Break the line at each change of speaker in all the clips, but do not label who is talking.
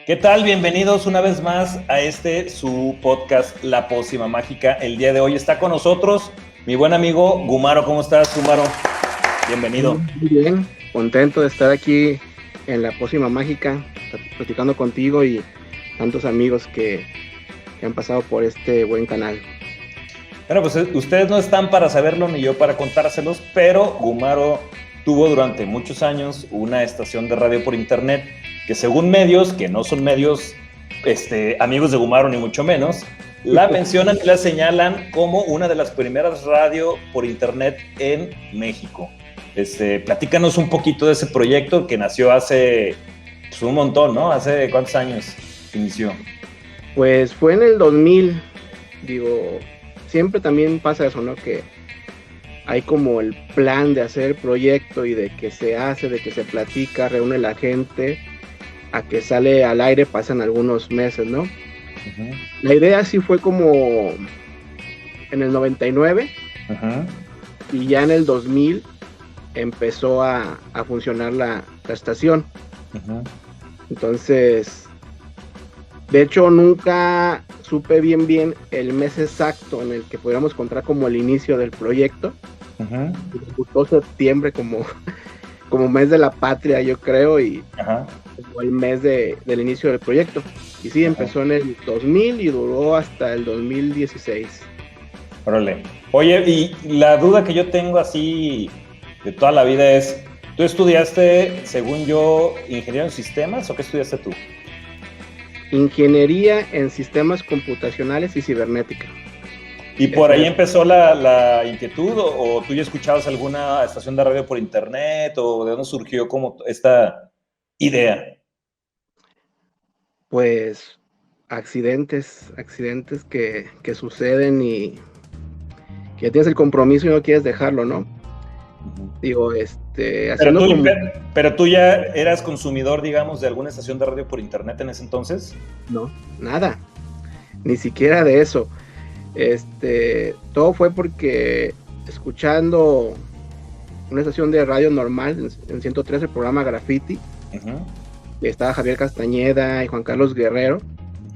¿Qué tal? Bienvenidos una vez más a su podcast La Pócima Mágica. El día de hoy está con nosotros mi buen amigo Gumaro. ¿Cómo estás, Gumaro? Bienvenido.
Muy bien, contento de estar aquí en La Pócima Mágica, platicando contigo y tantos amigos que han pasado por este buen canal.
Bueno, pues ustedes no están para saberlo ni yo para contárselos, pero Gumaro tuvo durante muchos años una estación de radio por internet que, según medios, que no son medios amigos de Gumaro ni mucho menos, la mencionan y la señalan como una de las primeras radio por internet en México. Platícanos un poquito de ese proyecto que nació hace un montón, ¿no? ¿Hace cuántos años inició?
Pues fue en el 2000, siempre también pasa eso, ¿no? Que hay como el plan de hacer el proyecto y de que se hace, de que se platica, reúne la gente, a que sale al aire pasan algunos meses, ¿no? Uh-huh. La idea sí fue como en el 99, uh-huh, y ya en el 2000 empezó a funcionar la estación. Uh-huh. Entonces, de hecho nunca supe bien el mes exacto en el que pudiéramos contar como el inicio del proyecto. Uh-huh. Me gustó septiembre como mes de la patria, yo creo, y uh-huh, como el mes del inicio del proyecto. Y sí, empezó en el 2000 y duró hasta el 2016.
Órale. Oye, y la duda que yo tengo así de toda la vida es, ¿tú estudiaste, según yo, ingeniero en sistemas o qué estudiaste tú?
Ingeniería en sistemas computacionales y cibernética.
¿Y por ahí empezó la inquietud o tú ya escuchabas alguna estación de radio por internet o de dónde surgió como esta idea?
Pues accidentes que suceden y que tienes el compromiso y no quieres dejarlo, ¿no? Digo,
pero tú ya eras consumidor, digamos, de alguna estación de radio por internet en ese entonces.
No, nada, ni siquiera de eso. Todo fue porque escuchando una estación de radio normal en 103, el programa Graffiti, uh-huh, estaba Javier Castañeda y Juan Carlos Guerrero.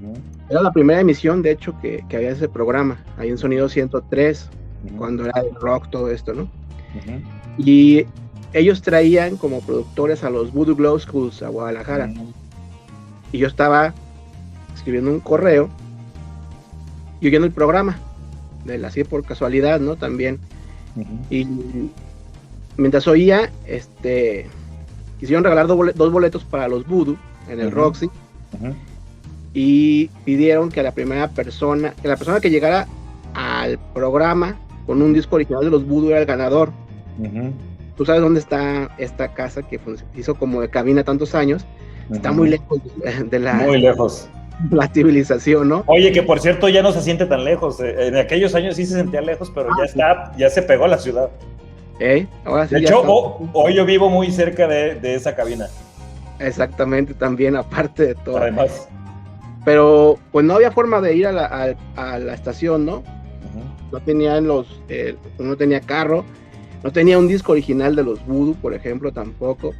Uh-huh. Era la primera emisión, de hecho, que había ese programa, ahí en Sonido 103, uh-huh, cuando era el rock, todo esto, ¿no? Uh-huh. Y ellos traían como productores a los Voodoo Glow Skulls a Guadalajara. Uh-huh. Y yo estaba escribiendo un correo y oyendo el programa, así por casualidad, ¿no? También. Uh-huh. Y mientras oía, quisieron regalar dos boletos para los Voodoo en el, uh-huh, Roxy. Uh-huh. Y pidieron que la persona que llegara al programa con un disco original de los Voodoo era el ganador. Uh-huh. Tú sabes dónde está esta casa que hizo como de cabina tantos años. Uh-huh. Está muy lejos de la...
Muy lejos.
La civilización, ¿no?
Oye, que por cierto ya no se siente tan lejos. En aquellos años sí se sentía lejos, pero ya se pegó a la ciudad.
Ahora sí.
De hecho, hoy yo vivo muy cerca de esa cabina.
Exactamente, también, aparte de todo.
Además.
Pero pues no había forma de ir a la estación, ¿no? Uh-huh. No tenían no tenía carro, no tenía un disco original de los Voodoo, por ejemplo, tampoco.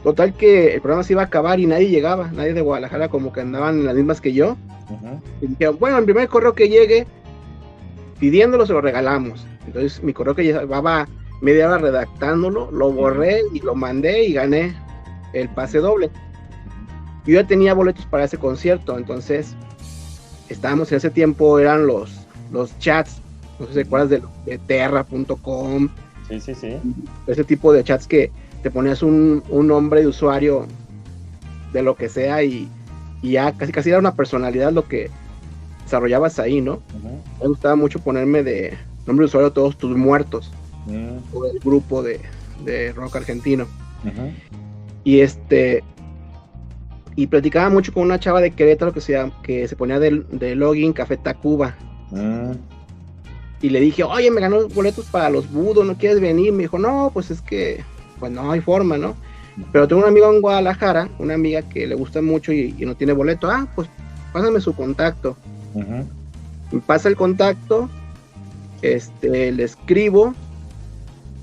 Total que el programa se iba a acabar y nadie llegaba, nadie de Guadalajara, como que andaban en las mismas que yo. Uh-huh. Y dijeron, bueno, el primer correo que llegue, pidiéndolo se lo regalamos. Entonces mi correo que llevaba media hora redactándolo, lo borré y lo mandé y gané el pase doble. Yo ya tenía boletos para ese concierto, entonces estábamos en ese tiempo, eran los chats, no sé si recuerdas de terra.com.
Sí.
Ese tipo de chats que te ponías un nombre de usuario de lo que sea y ya casi era una personalidad lo que desarrollabas ahí, ¿no? Uh-huh. Me gustaba mucho ponerme de nombre de usuario Todos Tus Muertos, uh-huh, o el grupo de rock argentino. Uh-huh. Y platicaba mucho con una chava de Querétaro que se ponía de login Café Tacuba. Uh-huh. Y le dije, oye, me ganó boletos para los Voodoo, ¿no quieres venir? Me dijo, no, pues es que pues no hay forma, ¿no? Pero tengo un amigo en Guadalajara, una amiga que le gusta mucho y no tiene boleto. Pues pásame su contacto. Uh-huh. Me pasa el contacto, le escribo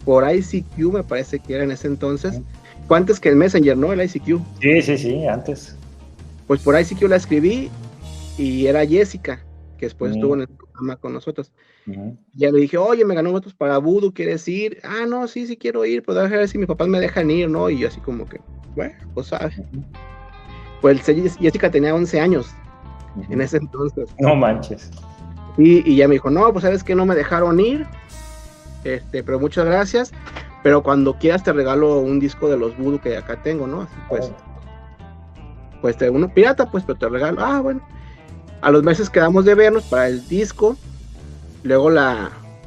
por ICQ, me parece que era en ese entonces. Fue antes que el Messenger, ¿no? El ICQ.
Sí, antes.
pues por ahí sí que yo la escribí, y era Jessica, que después estuvo en el programa con nosotros. Ya le dije, oye, me ganó votos para Voodoo, ¿quieres ir? Ah, no, sí quiero ir, pues a ver si mis papás me dejan ir, ¿no? Y yo así como que, bueno, pues sabes. Pues Jessica tenía 11 años en ese entonces.
No manches.
Y ya me dijo, no, pues sabes que no me dejaron ir, pero muchas gracias, pero cuando quieras te regalo un disco de los Voodoo que acá tengo, ¿no? Así pues uno pirata, pues, pero te regalo. Ah, bueno. A los meses quedamos de vernos para el disco. Luego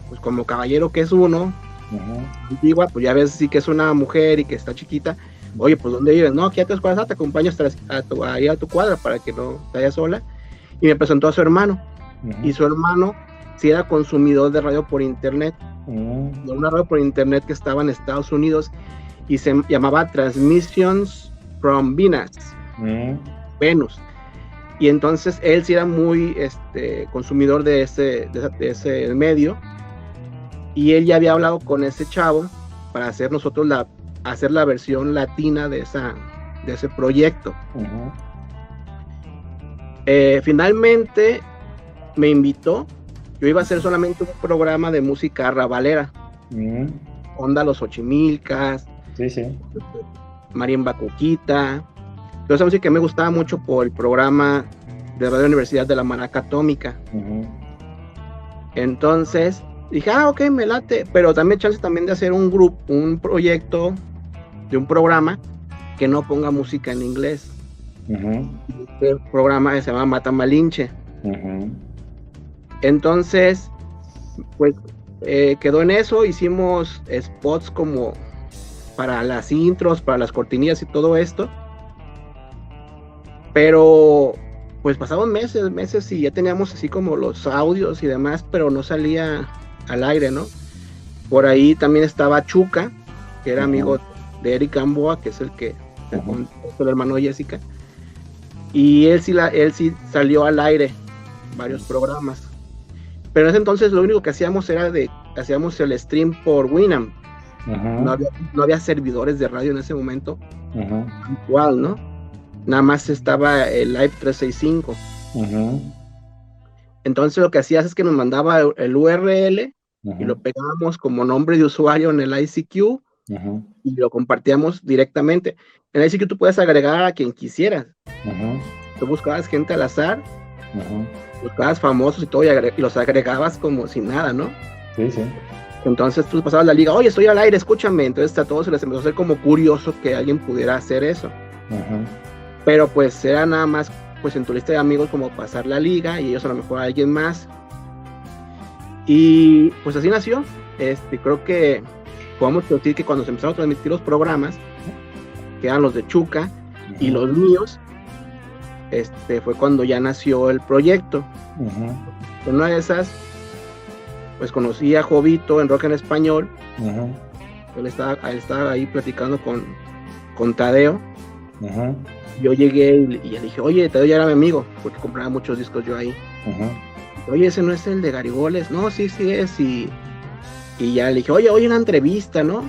pues como caballero que es uno, antigua, pues ya ves sí que es una mujer y que está chiquita. Oye, pues ¿dónde vives? No, aquí a 3 cuadras, te acompaño ahí a tu cuadra para que no te vayas sola. Y me presentó a su hermano. Y su hermano sí era consumidor de radio por internet. De una radio por internet que estaba en Estados Unidos y se llamaba Transmissions from Venus. Y entonces él sí era muy consumidor de ese medio, y él ya había hablado con ese chavo para hacer nosotros hacer la versión latina de ese proyecto. Finalmente me invitó. Yo iba a hacer solamente un programa de música rabalera, onda Los Ochimilcas, Marimba Coquita. Pero esa música que me gustaba mucho por el programa de Radio Universidad de la Maraca Atómica. Entonces dije, ok, me late, pero también chance también de hacer un proyecto de un programa que no ponga música en inglés. El programa se llama Mata Malinche. Entonces, pues quedó en eso, hicimos spots como para las intros, para las cortinillas y todo esto. Pero pues pasaban meses y ya teníamos así como los audios y demás, pero no salía al aire, ¿no? Por ahí también estaba Chuca, que era amigo de Eric Gamboa, que es el hermano de Jessica, y él sí salió al aire varios programas. Pero en ese entonces lo único que hacíamos hacíamos el stream por Winamp. No había servidores de radio en ese momento. Igual, ¿no? Nada más estaba el Live 365. Entonces lo que hacías es que nos mandaba el URL y lo pegábamos como nombre de usuario en el ICQ y lo compartíamos directamente. En el ICQ tú puedes agregar a quien quisieras. Tú buscabas gente al azar, buscabas famosos y todo y los agregabas como si nada, ¿no?
Sí.
Entonces tú pasabas la liga, oye, estoy al aire, escúchame. Entonces a todos se les empezó a hacer como curioso que alguien pudiera hacer eso. Pero pues era nada más pues en tu lista de amigos como pasar la liga y ellos a lo mejor a alguien más. Y pues así nació. Creo que podemos decir que cuando se empezaron a transmitir los programas, que eran los de Chuca y los míos, fue cuando ya nació el proyecto. En una de esas, pues conocí a Jovito en Rock en Español. Él estaba ahí platicando con Tadeo. Yo llegué y le dije, oye, Tadeo ya era mi amigo, porque compraba muchos discos yo ahí. Oye, ese no es el de Garigoles. No, sí es. Y ya le dije, oye, una entrevista, ¿no?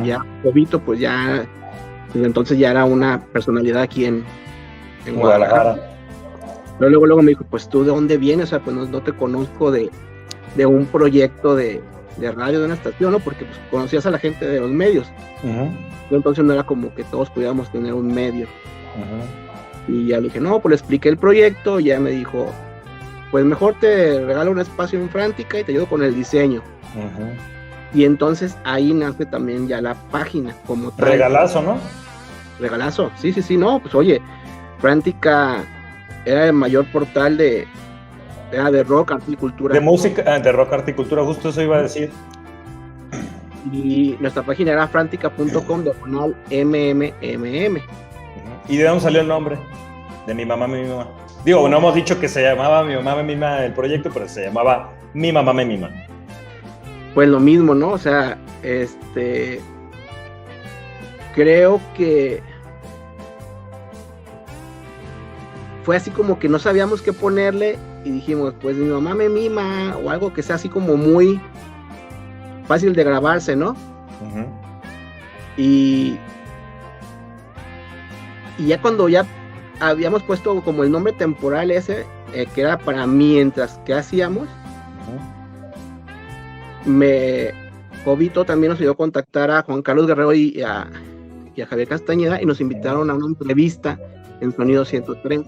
Ya Jovito, pues ya, entonces ya era una personalidad aquí en Guadalajara. Pero luego me dijo, pues tú de dónde vienes, o sea, pues no te conozco de un proyecto de radio, de una estación, ¿no? Porque pues conocías a la gente de los medios. Entonces no era como que todos pudiéramos tener un medio. Y ya le dije, no, pues le expliqué el proyecto, y ya me dijo, pues mejor te regalo un espacio en Frántica y te ayudo con el diseño. Y entonces ahí nace también ya la página como tal.
Regalazo, ¿no?
Regalazo, sí, no, pues oye, Frántica era el mayor portal era de rock, arte y cultura.
De música, de rock, arte y cultura, justo eso iba a decir.
Y nuestra página era frantica.com/MMMM.
¿Y de dónde salió el nombre? De Mi Mamá, Mi Mima. Digo, no hemos dicho que se llamaba Mi Mamá, Mi Mima el proyecto, pero se llamaba Mi Mamá, Mi Mima.
Pues lo mismo, ¿no? O sea, creo que fue así como que no sabíamos qué ponerle y dijimos, pues Mi Mamá Me Mima, o algo que sea así como muy fácil de grabarse, ¿no? Y ya cuando ya habíamos puesto como el nombre temporal ese, que era para mientras que hacíamos. Jovito también nos ayudó a contactar a Juan Carlos Guerrero y a Javier Castañeda, y nos invitaron a una entrevista en Sonido 103.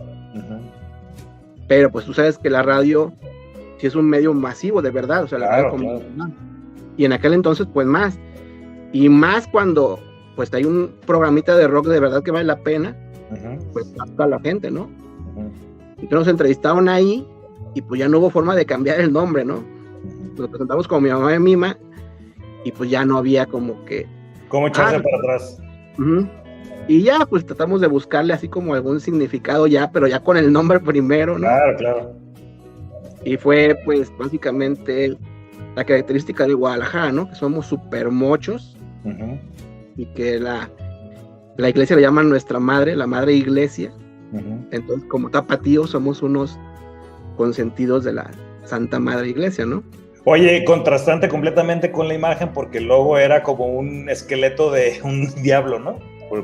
Pero pues tú sabes que la radio sí es un medio masivo, de verdad, o sea, la radio claro. Y en aquel entonces pues más, y más cuando pues hay un programita de rock de verdad que vale la pena, pues capta a la gente, ¿no? Entonces nos entrevistaron ahí, y pues ya no hubo forma de cambiar el nombre, ¿no? Nos presentamos como Mi Mamá de Mima, y pues ya no había como que...
¿Cómo echarse para atrás?
Y ya, pues tratamos de buscarle así como algún significado ya, pero ya con el nombre primero, ¿no?
Claro.
Y fue, pues, básicamente la característica de Guadalajara, ¿no? Que somos súper mochos, y que la iglesia le llaman nuestra madre, la madre iglesia. Entonces, como tapatíos, somos unos consentidos de la Santa Madre Iglesia, ¿no?
Oye, contrastante completamente con la imagen, porque el logo era como un esqueleto de un diablo, ¿no?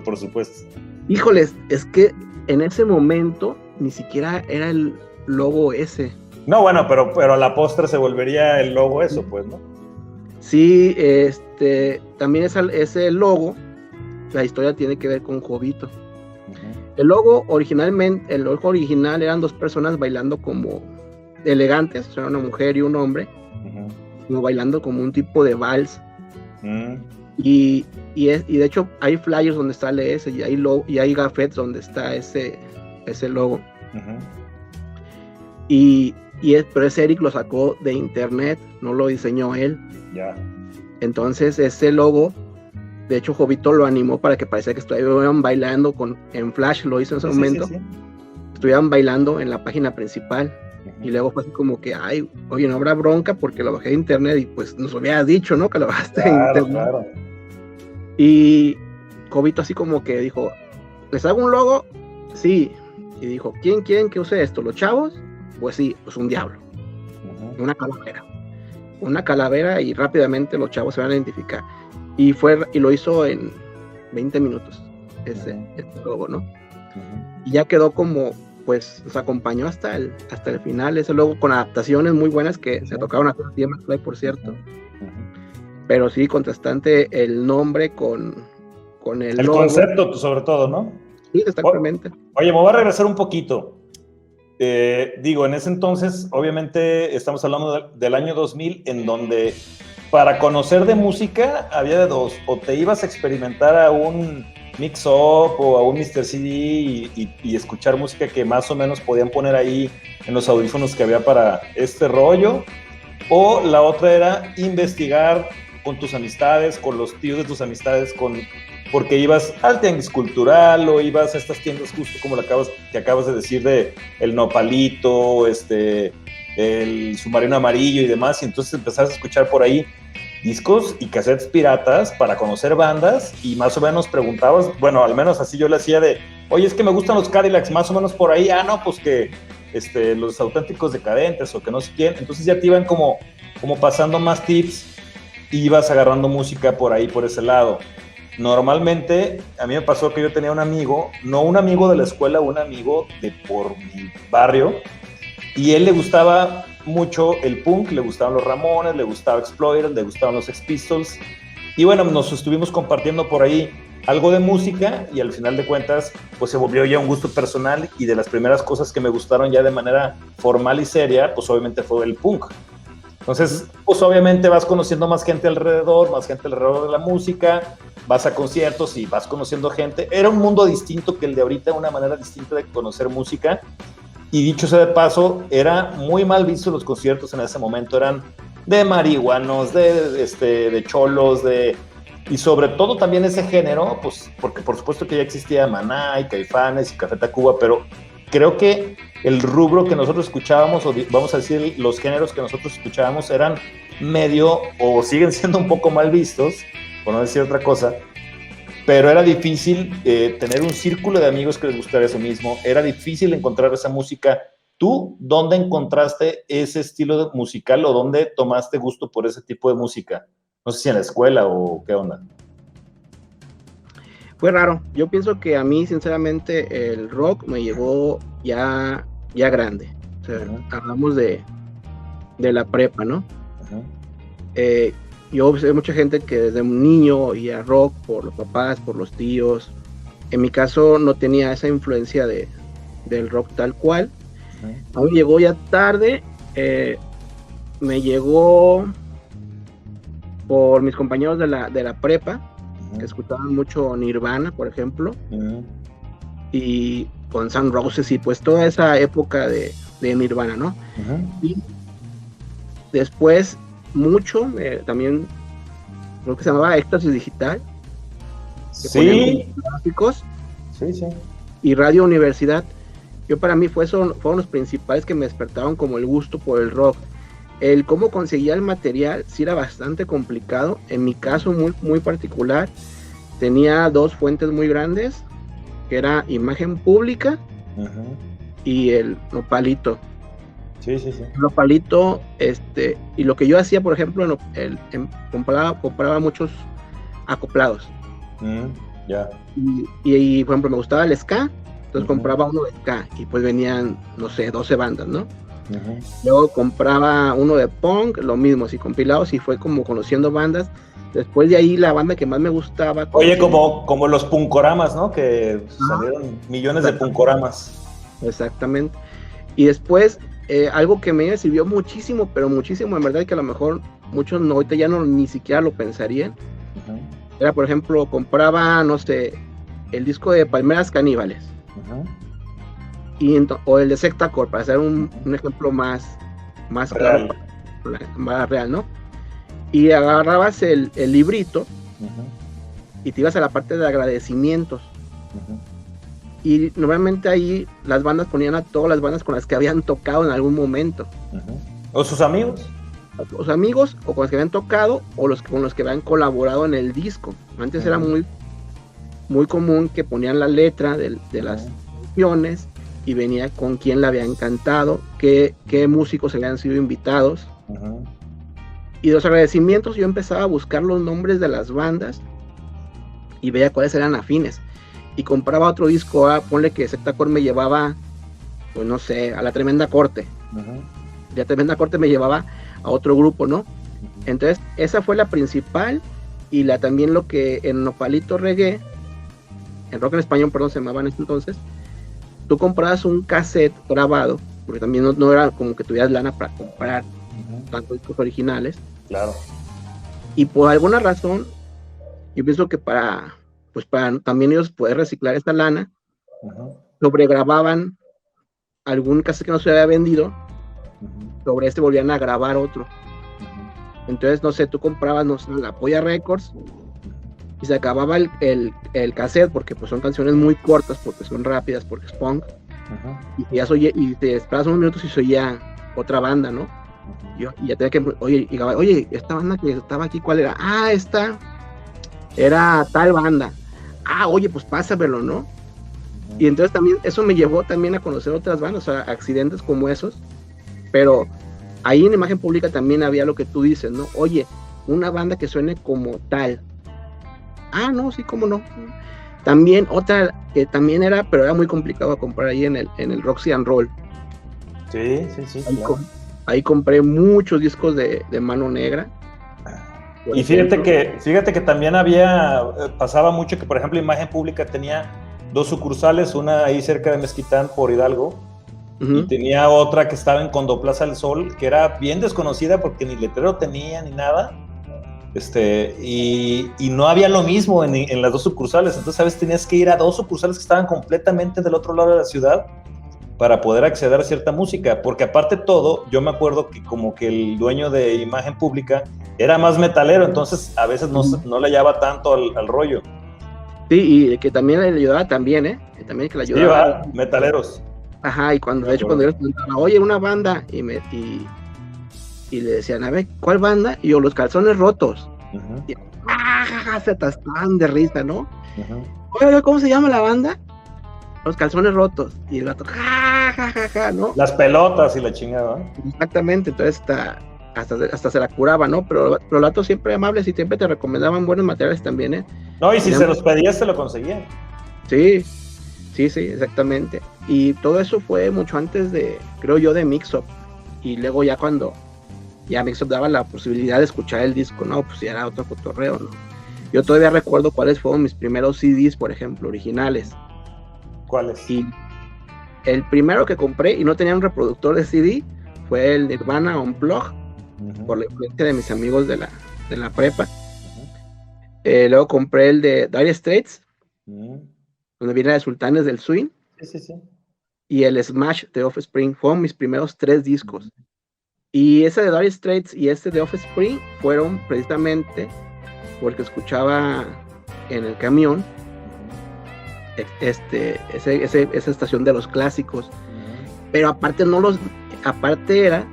Por supuesto.
Híjoles, es que en ese momento ni siquiera era el logo ese.
No, bueno, pero a la postre se volvería el logo eso, pues, ¿no?
Sí, también ese logo, la historia tiene que ver con Jovito. El logo original eran dos personas bailando como elegantes, o sea, una mujer y un hombre, como bailando como un tipo de vals. Y de hecho hay flyers donde sale ese, y hay gafetes donde está ese logo. Pero ese Eric lo sacó de internet, no lo diseñó él. Entonces ese logo, de hecho Jovito lo animó para que parecía que estuvieran bailando en Flash, lo hizo en ese momento. Estuvieran bailando en la página principal. Y luego fue así como que, oye, no habrá bronca porque lo bajé de internet, y pues nos hubieras dicho, ¿no? Que lo bajaste de internet. Claro. Y Jovito así como que dijo, ¿les hago un logo? Sí. Y dijo, ¿quién quieren que use esto? ¿Los chavos? Pues sí, pues un diablo. Una calavera, y rápidamente los chavos se van a identificar. Y lo hizo en 20 minutos, ese logo, ¿no? Y ya quedó como, pues nos acompañó hasta el final, ese logo, con adaptaciones muy buenas que se tocaron aquí en McFly, por cierto. Pero sí, contrastante el nombre con el logo.
Concepto, sobre todo, ¿no?
Sí, exactamente.
Oye, me voy a regresar un poquito. En ese entonces, obviamente, estamos hablando del año 2000, en donde para conocer de música había de dos: o te ibas a experimentar a un Mix Up o a un Mr. CD y escuchar música que más o menos podían poner ahí en los audífonos que había para este rollo, o la otra era investigar con tus amistades, con los tíos de tus amistades, porque ibas al tianguis cultural o ibas a estas tiendas justo como que acabas de decir, de el Nopalito, el Submarino Amarillo y demás, y entonces empezabas a escuchar por ahí discos y cassettes piratas para conocer bandas, y más o menos preguntabas, bueno, al menos así yo le hacía de, oye, es que me gustan los Cadillacs, más o menos por ahí, no, pues que los Auténticos Decadentes o que no sé quién, entonces ya te iban como pasando más tips y ibas agarrando música por ahí, por ese lado. Normalmente, a mí me pasó que yo tenía un amigo, no un amigo de la escuela, un amigo de por mi barrio, y él le gustaba mucho el punk, le gustaban los Ramones, le gustaba Exploited, le gustaban los Sex Pistols, y bueno, nos estuvimos compartiendo por ahí algo de música, y al final de cuentas, pues se volvió ya un gusto personal, y de las primeras cosas que me gustaron ya de manera formal y seria, pues obviamente fue el punk. Entonces, pues obviamente vas conociendo más gente alrededor de la música, vas a conciertos y vas conociendo gente. Era un mundo distinto que el de ahorita, una manera distinta de conocer música. Y dicho sea de paso, era muy mal visto los conciertos en ese momento. Eran de marihuanos, de cholos, y sobre todo también ese género, pues porque por supuesto que ya existía Maná y Caifanes y Café Tacuba, pero creo que el rubro que nosotros escuchábamos, o vamos a decir los géneros que nosotros escuchábamos, eran medio, o siguen siendo un poco mal vistos, por no decir otra cosa, pero era difícil tener un círculo de amigos que les gustara eso mismo, era difícil encontrar esa música. ¿Tú dónde encontraste ese estilo musical, o dónde tomaste gusto por ese tipo de música? No sé si en la escuela o qué onda.
Fue raro. Yo pienso que a mí, sinceramente, el rock me llegó ya grande. O sea, hablamos de la prepa, ¿no? Yo sé mucha gente que desde un niño oía rock por los papás, por los tíos. En mi caso no tenía esa influencia del rock tal cual. A mí me llegó ya tarde. Me llegó por mis compañeros de la prepa, que escuchaban mucho Nirvana, por ejemplo, y con Guns N' Roses, y pues toda esa época de Nirvana, ¿no? Y después mucho, también creo que se llamaba Éxtasis Digital, que
sí,
gráficos,
sí,
y Radio Universidad. Yo, para mí fueron los principales que me despertaron como el gusto por el rock. El cómo conseguía el material sí era bastante complicado. En mi caso muy, muy particular, tenía 2 fuentes muy grandes, que era Imagen Pública y el Nopalito.
Sí.
El Nopalito, y lo que yo hacía, por ejemplo, compraba muchos acoplados.
Ya.
Y, por ejemplo, me gustaba el ska, entonces compraba uno de ska, y pues venían, no sé, 12 bandas, ¿no? Luego compraba uno de punk, lo mismo, así compilados, y fue como conociendo bandas. Después de ahí, la banda que más me gustaba...
Oye, como los punkoramas, ¿no? Que salieron millones de punkoramas.
Exactamente. Y después, algo que me sirvió muchísimo, pero muchísimo, en verdad, que a lo mejor muchos ahorita ya ni siquiera lo pensarían, era, por ejemplo, compraba, no sé, el disco de Palmeras Caníbales, o el de Sectacore, para hacer un ejemplo más
real.
Claro, más real, ¿no? Y agarrabas el librito y te ibas a la parte de agradecimientos. Y normalmente ahí las bandas ponían a todas las bandas con las que habían tocado en algún momento.
¿O sus amigos?
Los amigos, o con los que habían tocado, o con los que habían colaborado en el disco. Antes era muy, muy común que ponían la letra de las canciones, y venía con quién le había encantado, qué músicos habían sido invitados. Y los agradecimientos, yo empezaba a buscar los nombres de las bandas y veía cuáles eran afines. Y compraba otro disco, ponle que Sectacore me llevaba, pues no sé, a La Tremenda Corte. La Tremenda Corte me llevaba a otro grupo, ¿no? Entonces, esa fue la principal, y también lo que en Nopalito Reggae, en Rock en Español, perdón, se llamaban en ese entonces, tú comprabas un cassette grabado, porque también no era como que tuvieras lana para comprar tantos discos originales.
Claro.
Y por alguna razón, yo pienso que para también ellos poder reciclar esta lana, sobregrababan algún cassette que no se había vendido, sobre volvían a grabar otro. Entonces, no sé, tú comprabas, no sé, la Polla Records, y se acababa el cassette, porque pues son canciones muy cortas, porque son rápidas, porque es punk, y te esperabas unos minutos y se oía otra banda, ¿no? Y ya tenía que, oye, esta banda que estaba aquí, ¿cuál era? Esta era tal banda. Oye, pues pásamelo, ¿no? Y entonces también eso me llevó también a conocer otras bandas, o sea, accidentes como esos. Pero ahí en Imagen Pública también había lo que tú dices, ¿no? Oye, una banda que suene como tal. No, sí, cómo no. También otra que también pero era muy complicado comprar ahí en el Roxy and Roll.
Sí.
Ahí compré muchos discos de Mano Negra.
Y fíjate que también pasaba mucho que, por ejemplo, Imagen Pública tenía 2 sucursales, una ahí cerca de Mezquitán por Hidalgo, y tenía otra que estaba en Condoplaza del Sol, que era bien desconocida porque ni letrero tenía ni nada, y no había lo mismo en las 2 sucursales. Entonces a veces tenías que ir a 2 sucursales que estaban completamente del otro lado de la ciudad para poder acceder a cierta música, porque aparte de todo, yo me acuerdo que como que el dueño de Imagen Pública era más metalero, entonces a veces no le hallaba tanto al rollo.
Sí, y que también le ayudaba también, también que le ayudaba.
Sí, metaleros.
Ajá, y cuando yo les preguntaba, oye, una banda, y le decían, a ver, ¿cuál banda? Y yo, Los Calzones Rotos. Y se atascaban de risa, ¿no? Oye, ¿cómo se llama la banda? Los Calzones Rotos. Y el gato, ¿no?
Las pelotas y la chingada.
Exactamente, entonces hasta se la curaba, ¿no? Pero los gatos siempre amables y siempre te recomendaban buenos materiales también,
No, y si se los pedías, te lo conseguían.
Sí, exactamente. Y todo eso fue mucho antes de, creo yo, de Mixup. Y luego ya cuando ya Mixup daba la posibilidad de escuchar el disco, no, pues ya era otro cotorreo, ¿no? Yo todavía recuerdo cuáles fueron mis primeros CDs, por ejemplo, originales.
¿Cuáles?
Y el primero que compré y no tenía un reproductor de CD fue el Nirvana Unplugged, por la influencia de mis amigos de la prepa. Luego compré el de Dire Straits, donde viene de Sultanes del Swing.
Sí.
Y el Smash de Offspring. Fueron mis primeros 3 discos. Y ese de Dire Straits y este de Offspring fueron precisamente porque escuchaba en el camión esa estación de los clásicos. Pero aparte era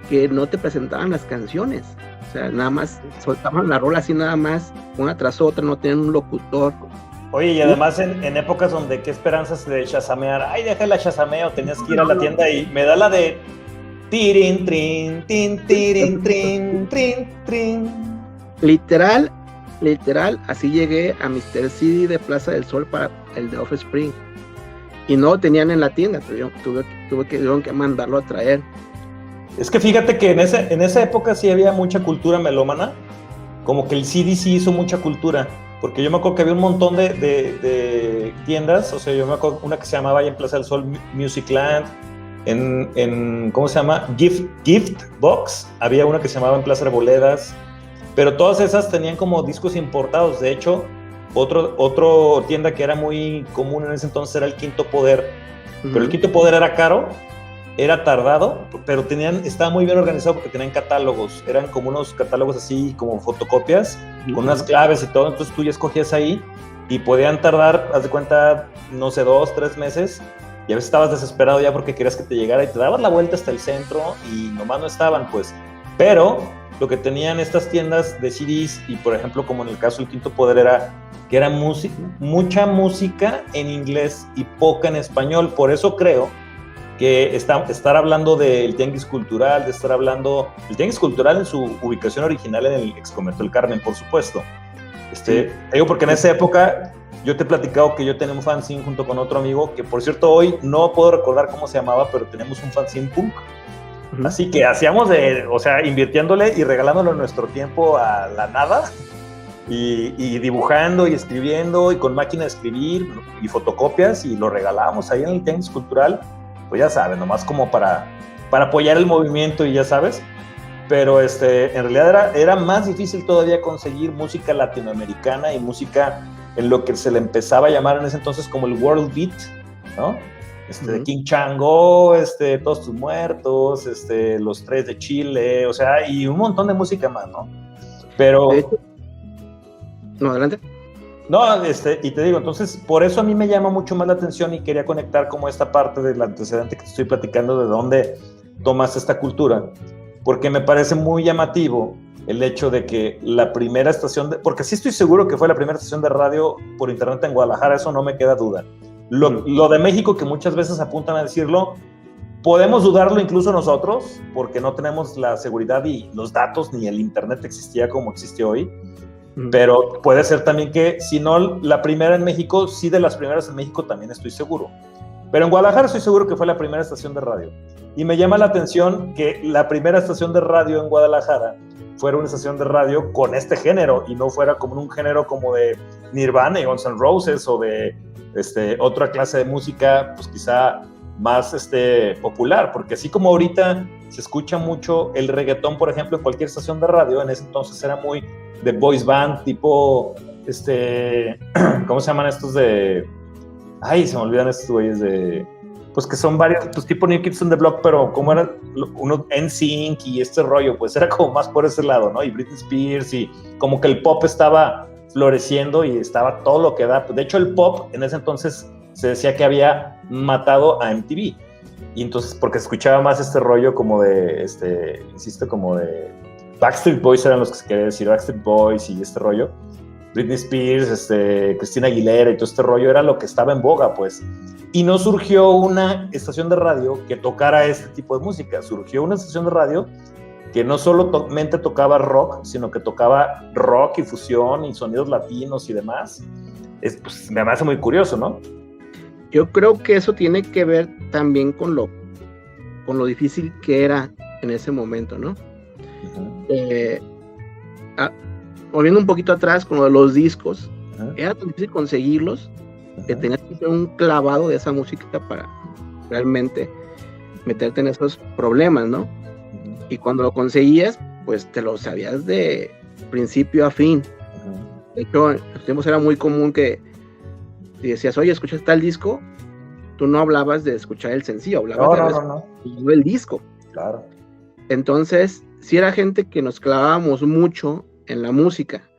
que no te presentaban las canciones. O sea, nada más soltaban la rola así nada más, una tras otra, no tenían un locutor.
Oye, y además en épocas donde qué esperanzas de chasamear, ay, déjala chasameo, tenías que ir a la tienda y me da la de tirin, trin, tin, tirin, trin, trin, trin.
Literal, así llegué a Mr. CD de Plaza del Sol para el de Offspring. Y no lo tenían en la tienda, pero tuvieron que mandarlo a traer.
Es que fíjate que en esa época sí había mucha cultura melómana, como que el CD sí hizo mucha cultura, porque yo me acuerdo que había un montón de tiendas, o sea, yo me acuerdo una que se llamaba ahí en Plaza del Sol Musicland, en ¿cómo se llama? Gift Box, había una que se llamaba en Plaza Arboledas, pero todas esas tenían como discos importados. De hecho, otro tienda que era muy común en ese entonces era el Quinto Poder, pero el Quinto Poder era caro, era tardado, pero estaba muy bien organizado porque tenían catálogos, eran como unos catálogos así como fotocopias, con unas claves y todo, entonces tú ya escogías ahí y podían tardar, haz de cuenta, no sé, 2, 3 meses, y a veces estabas desesperado ya porque querías que te llegara y te dabas la vuelta hasta el centro y nomás no estaban, pues. Pero lo que tenían estas tiendas de CDs, y por ejemplo como en el caso del Quinto Poder, era que era mucha música en inglés y poca en español. Por eso creo que estar hablando del Tianguis Cultural, de estar hablando del Tianguis Cultural en su ubicación original en el Excomercio del Carmen, por supuesto. Te digo porque en esa época yo te he platicado que yo tenía un fanzine junto con otro amigo, que por cierto hoy no puedo recordar cómo se llamaba, pero teníamos un fanzine punk. Así que hacíamos invirtiéndole y regalándole nuestro tiempo a la nada, y dibujando y escribiendo y con máquina de escribir y fotocopias, y lo regalábamos ahí en el Tianguis Cultural, pues ya sabes, nomás como para apoyar el movimiento y ya sabes. Pero en realidad era más difícil todavía conseguir música latinoamericana y música en lo que se le empezaba a llamar en ese entonces como el World Beat, ¿no? King Chango, Todos Tus Muertos, Los Tres de Chile, o sea, y un montón de música más, ¿no? Pero...
No, adelante.
No, y te digo, entonces, por eso a mí me llama mucho más la atención y quería conectar como esta parte del antecedente que te estoy platicando, de dónde tomas esta cultura, porque me parece muy llamativo el hecho de que la primera estación, porque sí estoy seguro que fue la primera estación de radio por internet en Guadalajara, eso no me queda duda. Lo de México, que muchas veces apuntan a decirlo, podemos dudarlo incluso nosotros, porque no tenemos la seguridad y los datos, ni el internet existía como existe hoy. Pero puede ser también que, si no la primera en México, sí de las primeras en México también estoy seguro. Pero en Guadalajara estoy seguro que fue la primera estación de radio. Y me llama la atención que la primera estación de radio en Guadalajara fuera una estación de radio con este género y no fuera como un género como de Nirvana y Guns N' Roses o de otra clase de música, pues quizá más popular, porque así como ahorita se escucha mucho el reggaetón, por ejemplo, en cualquier estación de radio, en ese entonces era muy de boys band, tipo, ¿cómo se llaman estos de? Ay, se me olvidan estos güeyes de, pues que son varios, pues tipo New Kids on the Block, pero como era uno NSYNC y este rollo, pues era como más por ese lado, ¿no? Y Britney Spears, y como que el pop estaba floreciendo y estaba todo lo que da. De hecho, el pop en ese entonces se decía que había matado a MTV, y entonces porque escuchaba más este rollo como de, insisto, como de Backstreet Boys, eran los que se quería decir, Backstreet Boys y este rollo, Britney Spears, Christina Aguilera y todo este rollo era lo que estaba en boga, pues. Y no surgió una estación de radio que tocara este tipo de música, surgió una estación de radio que no solamente tocaba rock, sino que tocaba rock y fusión y sonidos latinos y demás. Pues, me hace muy curioso, ¿no?
Yo creo que eso tiene que ver también con lo difícil que era en ese momento, ¿no? Volviendo un poquito atrás con lo de los discos, era tan difícil conseguirlos que tenías que hacer un clavado de esa música para realmente meterte en esos problemas, ¿no? Y cuando lo conseguías, pues te lo sabías de principio a fin. De hecho, en los tiempos era muy común que si decías, oye, ¿escuchas tal disco? Tú no hablabas de escuchar el sencillo, hablabas del disco.
Claro.
Entonces, sí era gente que nos clavábamos mucho en la música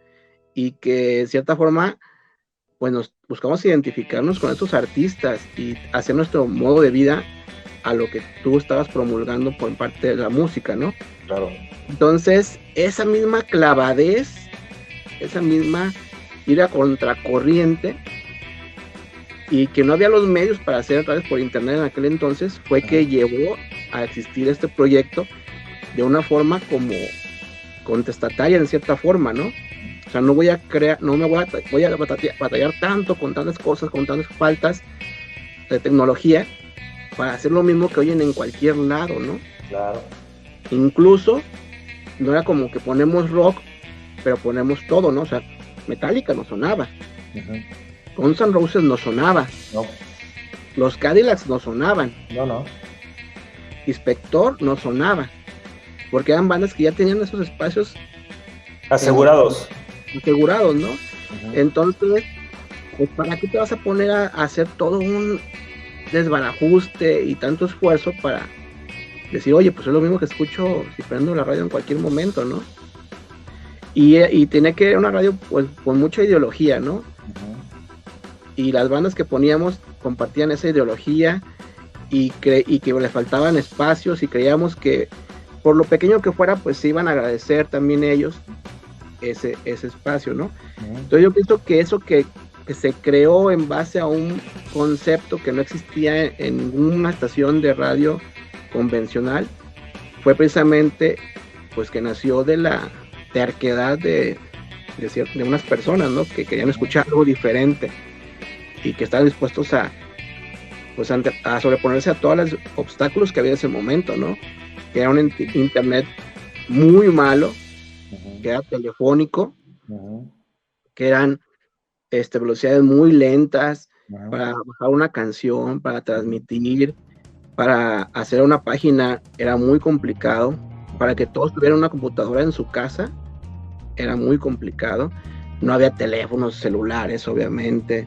y que de cierta forma, pues nos buscamos identificarnos con estos artistas y hacer nuestro modo de vida a lo que tú estabas promulgando por parte de la música, ¿no?
Claro.
Entonces, esa misma clavadez, esa misma ir a contracorriente, y que no había los medios para hacer radios por internet en aquel entonces, fue que llevó a existir este proyecto de una forma como contestataria en cierta forma, ¿no? O sea, no voy a batallar tanto con tantas cosas, con tantas faltas de tecnología para hacer lo mismo que oyen en cualquier lado, ¿no?
Claro.
Incluso no era como que ponemos rock, pero ponemos todo, ¿no? O sea, Metallica no sonaba. Guns N' Roses no sonaba.
No.
Los Cadillacs no sonaban.
No.
Inspector no sonaba. Porque eran bandas que ya tenían esos espacios
asegurados,
¿no? Entonces, pues, ¿para qué te vas a poner a hacer todo un desbarajuste y tanto esfuerzo para decir, oye, pues es lo mismo que escucho si prendo la radio en cualquier momento, ¿no? Y tenía que ir una radio pues con mucha ideología, ¿no? Y las bandas que poníamos compartían esa ideología y que le faltaban espacios, y creíamos que por lo pequeño que fuera, pues se iban a agradecer también ellos ese espacio, ¿no? Entonces yo pienso que eso que se creó en base a un concepto que no existía en ninguna estación de radio convencional, fue precisamente pues que nació de la terquedad de unas personas, ¿no? Que querían escuchar algo diferente y que estaban dispuestos a sobreponerse a todos los obstáculos que había en ese momento, ¿no? Que era un internet muy malo, que era telefónico, que eran velocidades muy lentas para bajar una canción, para transmitir, para hacer una página era muy complicado, para que todos tuvieran una computadora en su casa era muy complicado, no había teléfonos celulares obviamente,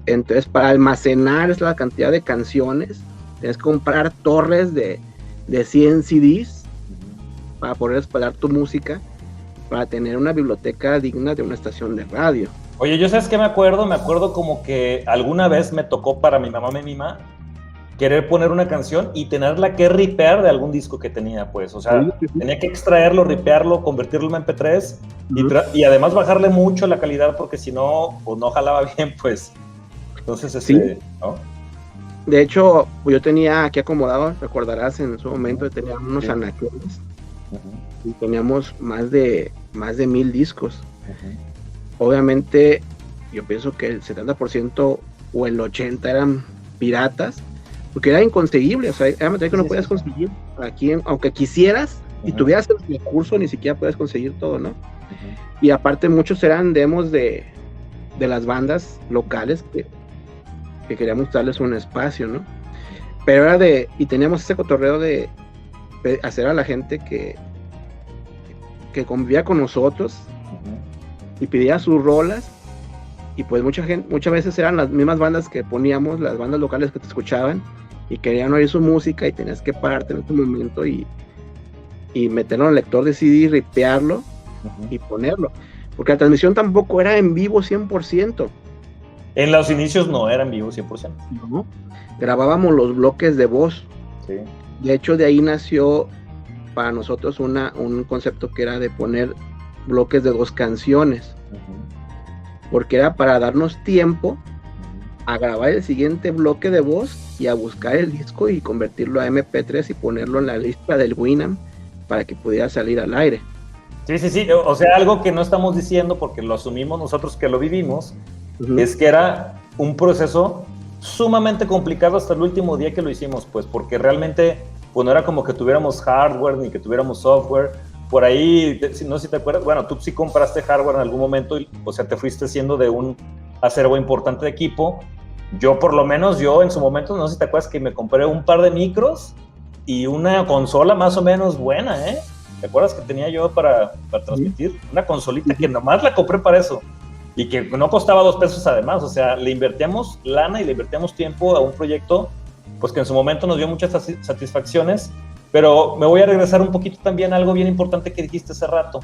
entonces para almacenar la cantidad de canciones tienes que comprar torres de 100 CDs para poder respaldar tu música, para tener una biblioteca digna de una estación de radio.
Oye, ¿yo sabes qué me acuerdo? Me acuerdo como que alguna vez me tocó para mi mamá querer poner una canción y tenerla que ripear de algún disco que tenía, pues, o sea, tenía que extraerlo, ripearlo, convertirlo en MP3 y además bajarle mucho la calidad porque si no, pues no jalaba bien, pues. Entonces, ¿no?
De hecho, yo tenía aquí acomodado, recordarás, en su momento tenía unos anaqueles y teníamos más de 1000 discos. Obviamente, yo pienso que el 70% o el 80% eran piratas, porque era inconseguible, o sea, era material que no podías conseguir aquí, aunque quisieras y tuvieras el recurso, ni siquiera podías conseguir todo, ¿no? Y aparte muchos eran demos de las bandas locales que queríamos darles un espacio, ¿no? Pero era y teníamos ese cotorreo de hacer a la gente que convivía con nosotros y pedía sus rolas, y pues muchas veces eran las mismas bandas que poníamos, las bandas locales que te escuchaban y querían oír su música, y tenías que pararte en este momento y meterlo en el lector de CD, ripearlo y ponerlo, porque la transmisión tampoco era en vivo 100%.
En los inicios no era en vivo 100%.
No, grabábamos los bloques de voz.
Sí.
De hecho, de ahí nació para nosotros un concepto que era de poner bloques de 2 canciones, porque era para darnos tiempo a grabar el siguiente bloque de voz y a buscar el disco y convertirlo a MP3 y ponerlo en la lista del Winamp para que pudiera salir al aire.
Sí, o sea, algo que no estamos diciendo porque lo asumimos nosotros que lo vivimos, es que era un proceso sumamente complicado hasta el último día que lo hicimos, pues porque realmente pues no era como que tuviéramos hardware ni que tuviéramos software. Por ahí, no sé si te acuerdas, bueno, tú sí compraste hardware en algún momento, o sea, te fuiste haciendo de un acervo importante de equipo. Yo por lo menos, en su momento, no sé si te acuerdas que me compré un par de micros y una consola más o menos buena, ¿eh? ¿Te acuerdas que tenía yo para transmitir? Una consolita que nomás la compré para eso y que no costaba $2 además, o sea, le invertíamos lana y le invertíamos tiempo a un proyecto pues que en su momento nos dio muchas satisfacciones. Pero me voy a regresar un poquito también a algo bien importante que dijiste hace rato.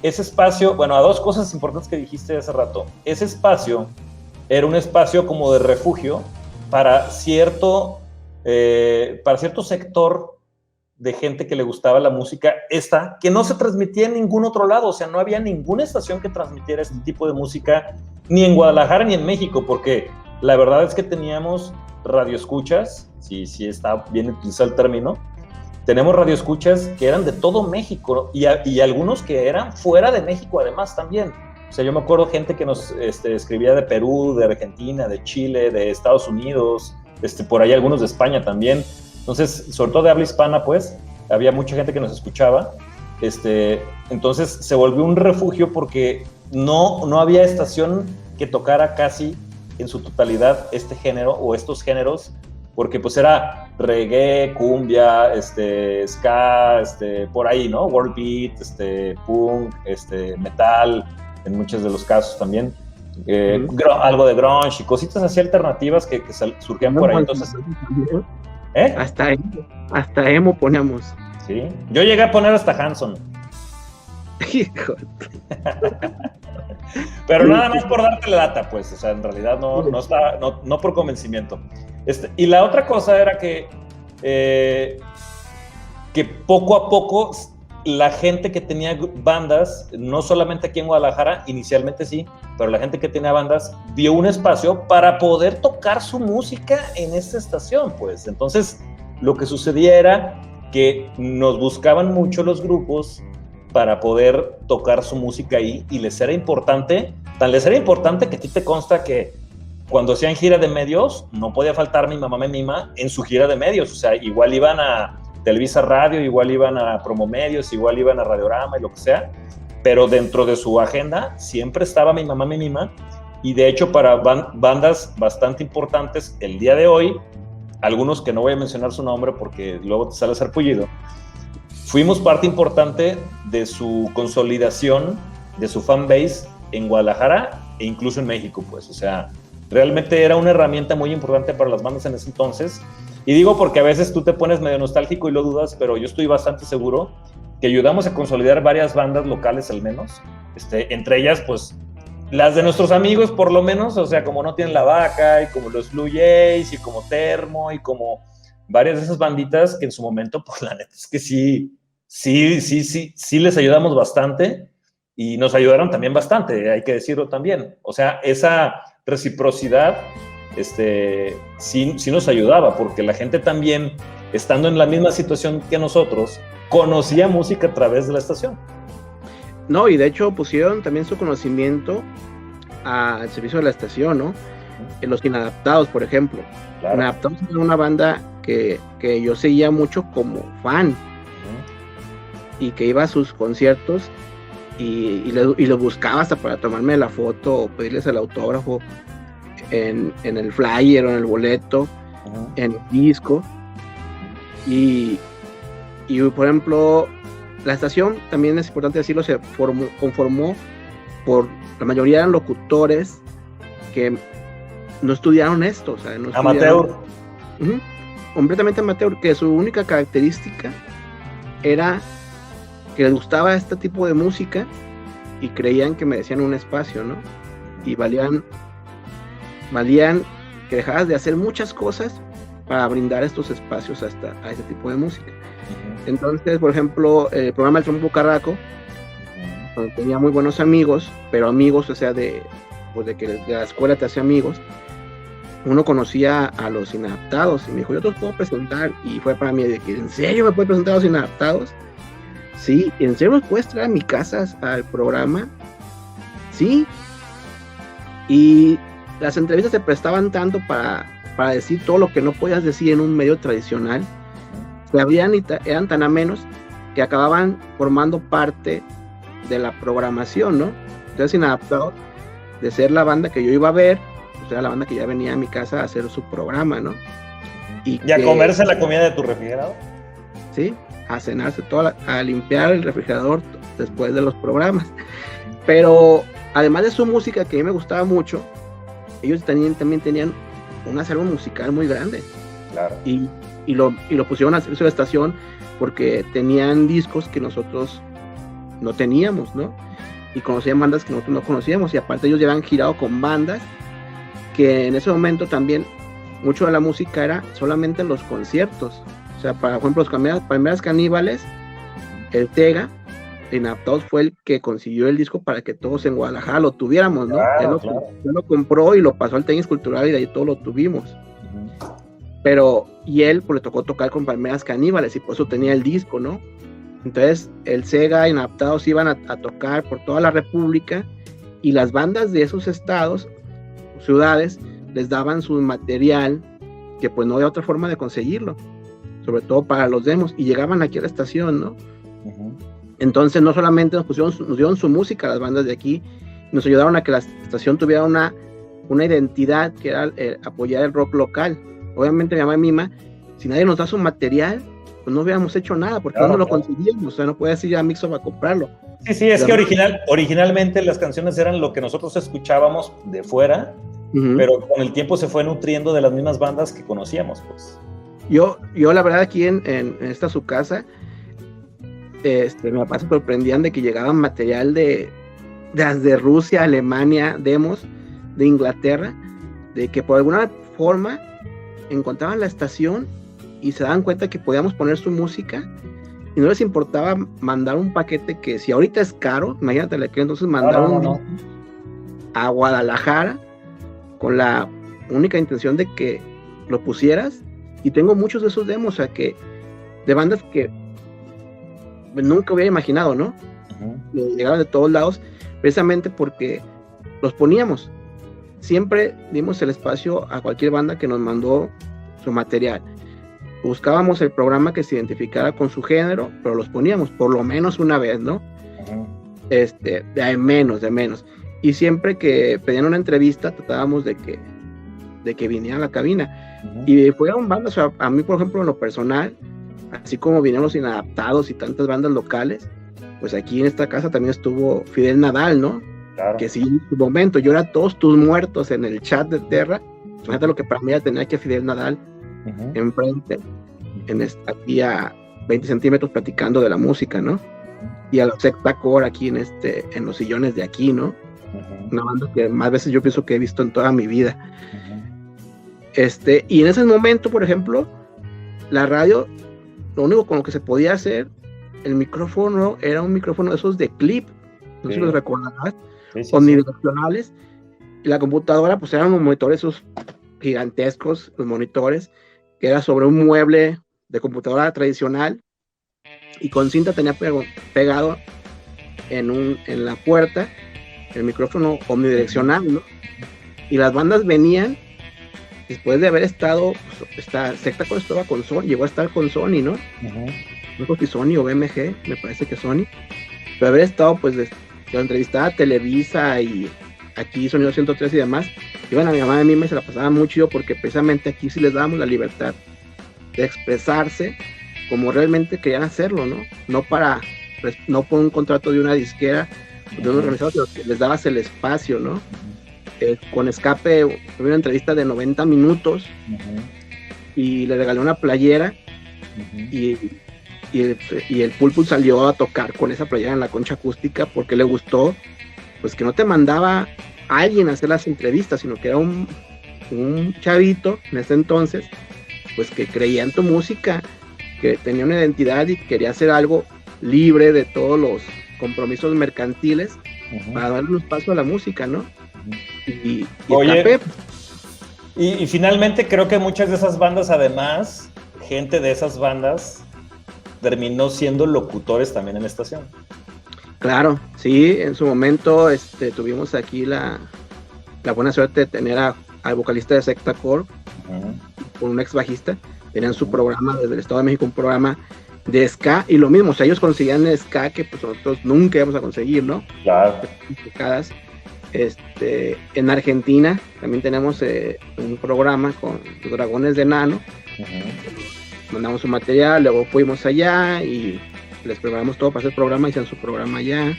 Ese espacio, bueno, a dos cosas importantes que dijiste hace rato. Ese espacio era un espacio como de refugio para cierto sector de gente que le gustaba la música esta, que no se transmitía en ningún otro lado. O sea, no había ninguna estación que transmitiera este tipo de música, ni en Guadalajara ni en México, porque la verdad es que teníamos radioescuchas, si está bien utilizado el término. Tenemos radioescuchas que eran de todo México y algunos que eran fuera de México además también. O sea, yo me acuerdo gente que nos escribía de Perú, de Argentina, de Chile, de Estados Unidos, por ahí algunos de España también. Entonces, sobre todo de habla hispana, pues, había mucha gente que nos escuchaba. Entonces, se volvió un refugio porque no había estación que tocara casi en su totalidad este género o estos géneros, porque pues era reggae, cumbia, ska, por ahí, ¿no? World beat, punk, metal, en muchos de los casos también, algo de grunge y cositas así alternativas que surgían por ahí. Entonces,
hasta emo ponemos.
Sí, yo llegué a poner hasta Hanson.
Hijo.
Pero nada más por darte la lata, pues, o sea, en realidad no por convencimiento. Y la otra cosa era que poco a poco la gente que tenía bandas, no solamente aquí en Guadalajara, inicialmente sí, pero la gente que tenía bandas vio un espacio para poder tocar su música en esta estación, pues. Entonces, lo que sucedía era que nos buscaban mucho los grupos para poder tocar su música ahí, y les era importante que a ti te consta que cuando hacían gira de medios, no podía faltar Mi Mamá Me Mima en su gira de medios. O sea, igual iban a Televisa Radio, igual iban a Promomedios, igual iban a Radiorama y lo que sea, pero dentro de su agenda siempre estaba Mi Mamá Me Mima. Y de hecho, para bandas bastante importantes el día de hoy, algunos que no voy a mencionar su nombre porque luego te sale sarpullido, fuimos parte importante de su consolidación, de su fanbase en Guadalajara e incluso en México, pues. O sea, realmente era una herramienta muy importante para las bandas en ese entonces. Y digo porque a veces tú te pones medio nostálgico y lo dudas, pero yo estoy bastante seguro que ayudamos a consolidar varias bandas locales al menos. Entre ellas, pues, las de nuestros amigos por lo menos, o sea, como No Tienen la Vaca, y como los Blue Jays, y como Termo, y como varias de esas banditas que en su momento, pues la neta es que sí les ayudamos bastante, y nos ayudaron también bastante, hay que decirlo también. O sea, esa reciprocidad sí nos ayudaba, porque la gente también, estando en la misma situación que nosotros, conocía música a través de la estación.
No, y de hecho pusieron también su conocimiento al servicio de la estación, ¿no? En los Inadaptados, por ejemplo. Claro. Inadaptados era una banda que yo seguía mucho como fan, y que iba a sus conciertos y lo buscaba hasta para tomarme la foto o pedirles el autógrafo en el flyer o en el boleto, en el disco. Y por ejemplo, la estación, también es importante decirlo, se conformó por la mayoría eran locutores que no estudiaron esto, o sea, no
amateur.
Completamente amateur, que su única característica era que les gustaba este tipo de música y creían que merecían un espacio, ¿no? Y valían que dejaras de hacer muchas cosas para brindar estos espacios a ese tipo de música. Entonces, por ejemplo, el programa El Trompo Carraco, donde tenía muy buenos amigos, pero amigos, o sea, de que de la escuela te hacía amigos, uno conocía a los Inadaptados y me dijo, yo te los puedo presentar, y fue para mí de que, ¿en serio me puedes presentar a los Inadaptados? Sí, ¿en serio me puedes traer a mi casa al programa? Sí. Y las entrevistas se prestaban tanto para decir todo lo que no podías decir en un medio tradicional. Eran tan amenos que acababan formando parte de la programación, ¿no? Entonces, Inadaptados, de ser la banda que yo iba a ver, pues era la banda que ya venía a mi casa a hacer su programa, ¿no?
¿Y a comerse la comida de tu refrigerador?
Sí, a cenarse a limpiar el refrigerador después de los programas. Pero además de su música, que a mí me gustaba mucho, ellos también tenían un acervo musical muy grande.
Claro.
Y lo pusieron a servicio de estación porque tenían discos que nosotros no teníamos, ¿no? Y conocían bandas que nosotros no conocíamos, y aparte ellos ya habían girado con bandas que en ese momento también mucho de la música era solamente en los conciertos. O sea, por ejemplo, los Primeras Caníbales, el Tega, Inadaptados fue el que consiguió el disco para que todos en Guadalajara lo tuviéramos, ¿no?
Claro,
él lo compró y lo pasó al Tenis Cultural, y de ahí todos lo tuvimos. Pero, y él pues le tocó tocar con Palmeras Caníbales, y por eso tenía el disco, ¿no? Entonces el Sega, Inadaptados iban a tocar por toda la República, y las bandas de esos estados, ciudades, les daban su material, que pues no había otra forma de conseguirlo, sobre todo para los demos, y llegaban aquí a la estación, ¿no? Entonces no solamente nos dieron su música las bandas de aquí, nos ayudaron a que la estación tuviera una identidad, que era apoyar el rock local. Obviamente mi mamá y Mima, si nadie nos da su material, pues no hubiéramos hecho nada, porque no lo conseguíamos. O sea, no puedes ir a Mixup a comprarlo.
Sí, es que originalmente las canciones eran lo que nosotros escuchábamos de fuera, pero con el tiempo se fue nutriendo de las mismas bandas que conocíamos, pues.
Yo la verdad, aquí en esta su casa, mi papá se sorprendían de que llegaban material de Rusia, Alemania, demos de Inglaterra, de que por alguna forma encontraban la estación y se daban cuenta que podíamos poner su música, y no les importaba mandar un paquete que, si ahorita es caro, imagínate que entonces mandaron a Guadalajara con la única intención de que lo pusieras. Y tengo muchos de esos demos, o sea, que de bandas que nunca hubiera imaginado, ¿no? Llegaban de todos lados, precisamente porque los poníamos. Siempre dimos el espacio a cualquier banda que nos mandó su material. Buscábamos el programa que se identificara con su género, pero los poníamos por lo menos una vez, ¿no? De menos. Y siempre que pedían una entrevista, tratábamos de que viniera a la cabina. Y fueron bandas, o sea, a mí, por ejemplo, en lo personal, así como vinieron los Inadaptados y tantas bandas locales, pues aquí en esta casa también estuvo Fidel Nadal, ¿no? Claro. Que sí, en su momento yo era todos tus muertos en el chat de Terra. Fíjate lo que para mí era tener que Fidel Nadal enfrente, aquí a 20 centímetros platicando de la música, ¿no? Y a los Secta Core aquí en los sillones de aquí, ¿no? Una banda que más veces yo pienso que he visto en toda mi vida. Y en ese momento, por ejemplo, la radio, lo único con lo que se podía hacer, el micrófono era un micrófono de esos de clip, no sé si los recordarás, omnidireccionales, y la computadora pues eran los monitores esos gigantescos, los monitores, que era sobre un mueble de computadora tradicional, y con cinta tenía pegado en la puerta el micrófono omnidireccional, ¿no? Y las bandas venían después de haber estado, pues, esta Secta Core estaba con Sony, llegó a estar con Sony, ¿no? No sé si Sony o BMG, me parece que Sony, pero haber estado, pues, la entrevistada a Televisa y aquí Sonido 103 y demás, iban a mi mamá y a mí, me se la pasaba muy chido, porque precisamente aquí sí les dábamos la libertad de expresarse como realmente querían hacerlo, ¿no? No por un contrato de una disquera, de un organizador, sino que les dabas el espacio, ¿no? Con Escape tuve una entrevista de 90 minutos y le regalé una playera y el Pulpo salió a tocar con esa playera en la concha acústica porque le gustó, pues que no te mandaba a alguien a hacer las entrevistas, sino que era un chavito en ese entonces, pues que creía en tu música, que tenía una identidad y quería hacer algo libre de todos los compromisos mercantiles para darle un paso a la música, ¿no? Y
Oye, y finalmente creo que muchas de esas bandas, además, gente de esas bandas, terminó siendo locutores también en la estación.
Claro, sí, en su momento tuvimos aquí la buena suerte de tener al vocalista de Secta Core, con un ex bajista. Tenían su programa desde el Estado de México, un programa de ska, y lo mismo, o sea, ellos conseguían ska que pues nosotros nunca íbamos a conseguir, ¿no?
Claro.
En Argentina también tenemos un programa con los Dragones de Nano. Mandamos su material, luego fuimos allá y les preparamos todo para hacer programa, hicieron su programa allá.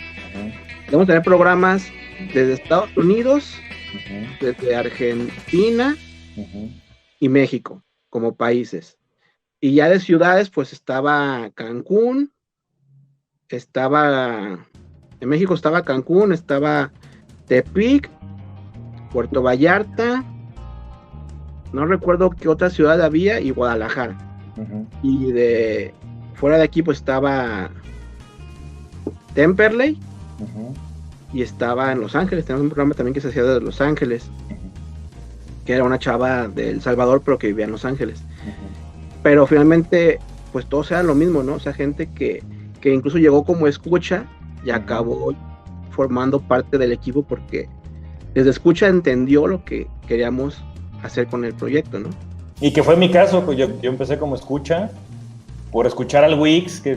Vamos a tener programas desde Estados Unidos, desde Argentina y México como países. Y ya de ciudades, pues estaba Cancún, en México estaba Cancún, estaba Tepic, Puerto Vallarta, no recuerdo qué otra ciudad había, y Guadalajara. Y de fuera de aquí pues estaba Temperley, y estaba en Los Ángeles. Tenemos un programa también que se hacía desde Los Ángeles, que era una chava de El Salvador pero que vivía en Los Ángeles. Pero finalmente pues todos eran lo mismo, ¿no? O sea, gente que incluso llegó como escucha y acabó formando parte del equipo porque desde escucha entendió lo que queríamos hacer con el proyecto, ¿no?
Y que fue mi caso, pues yo empecé como escucha, por escuchar al Wix, que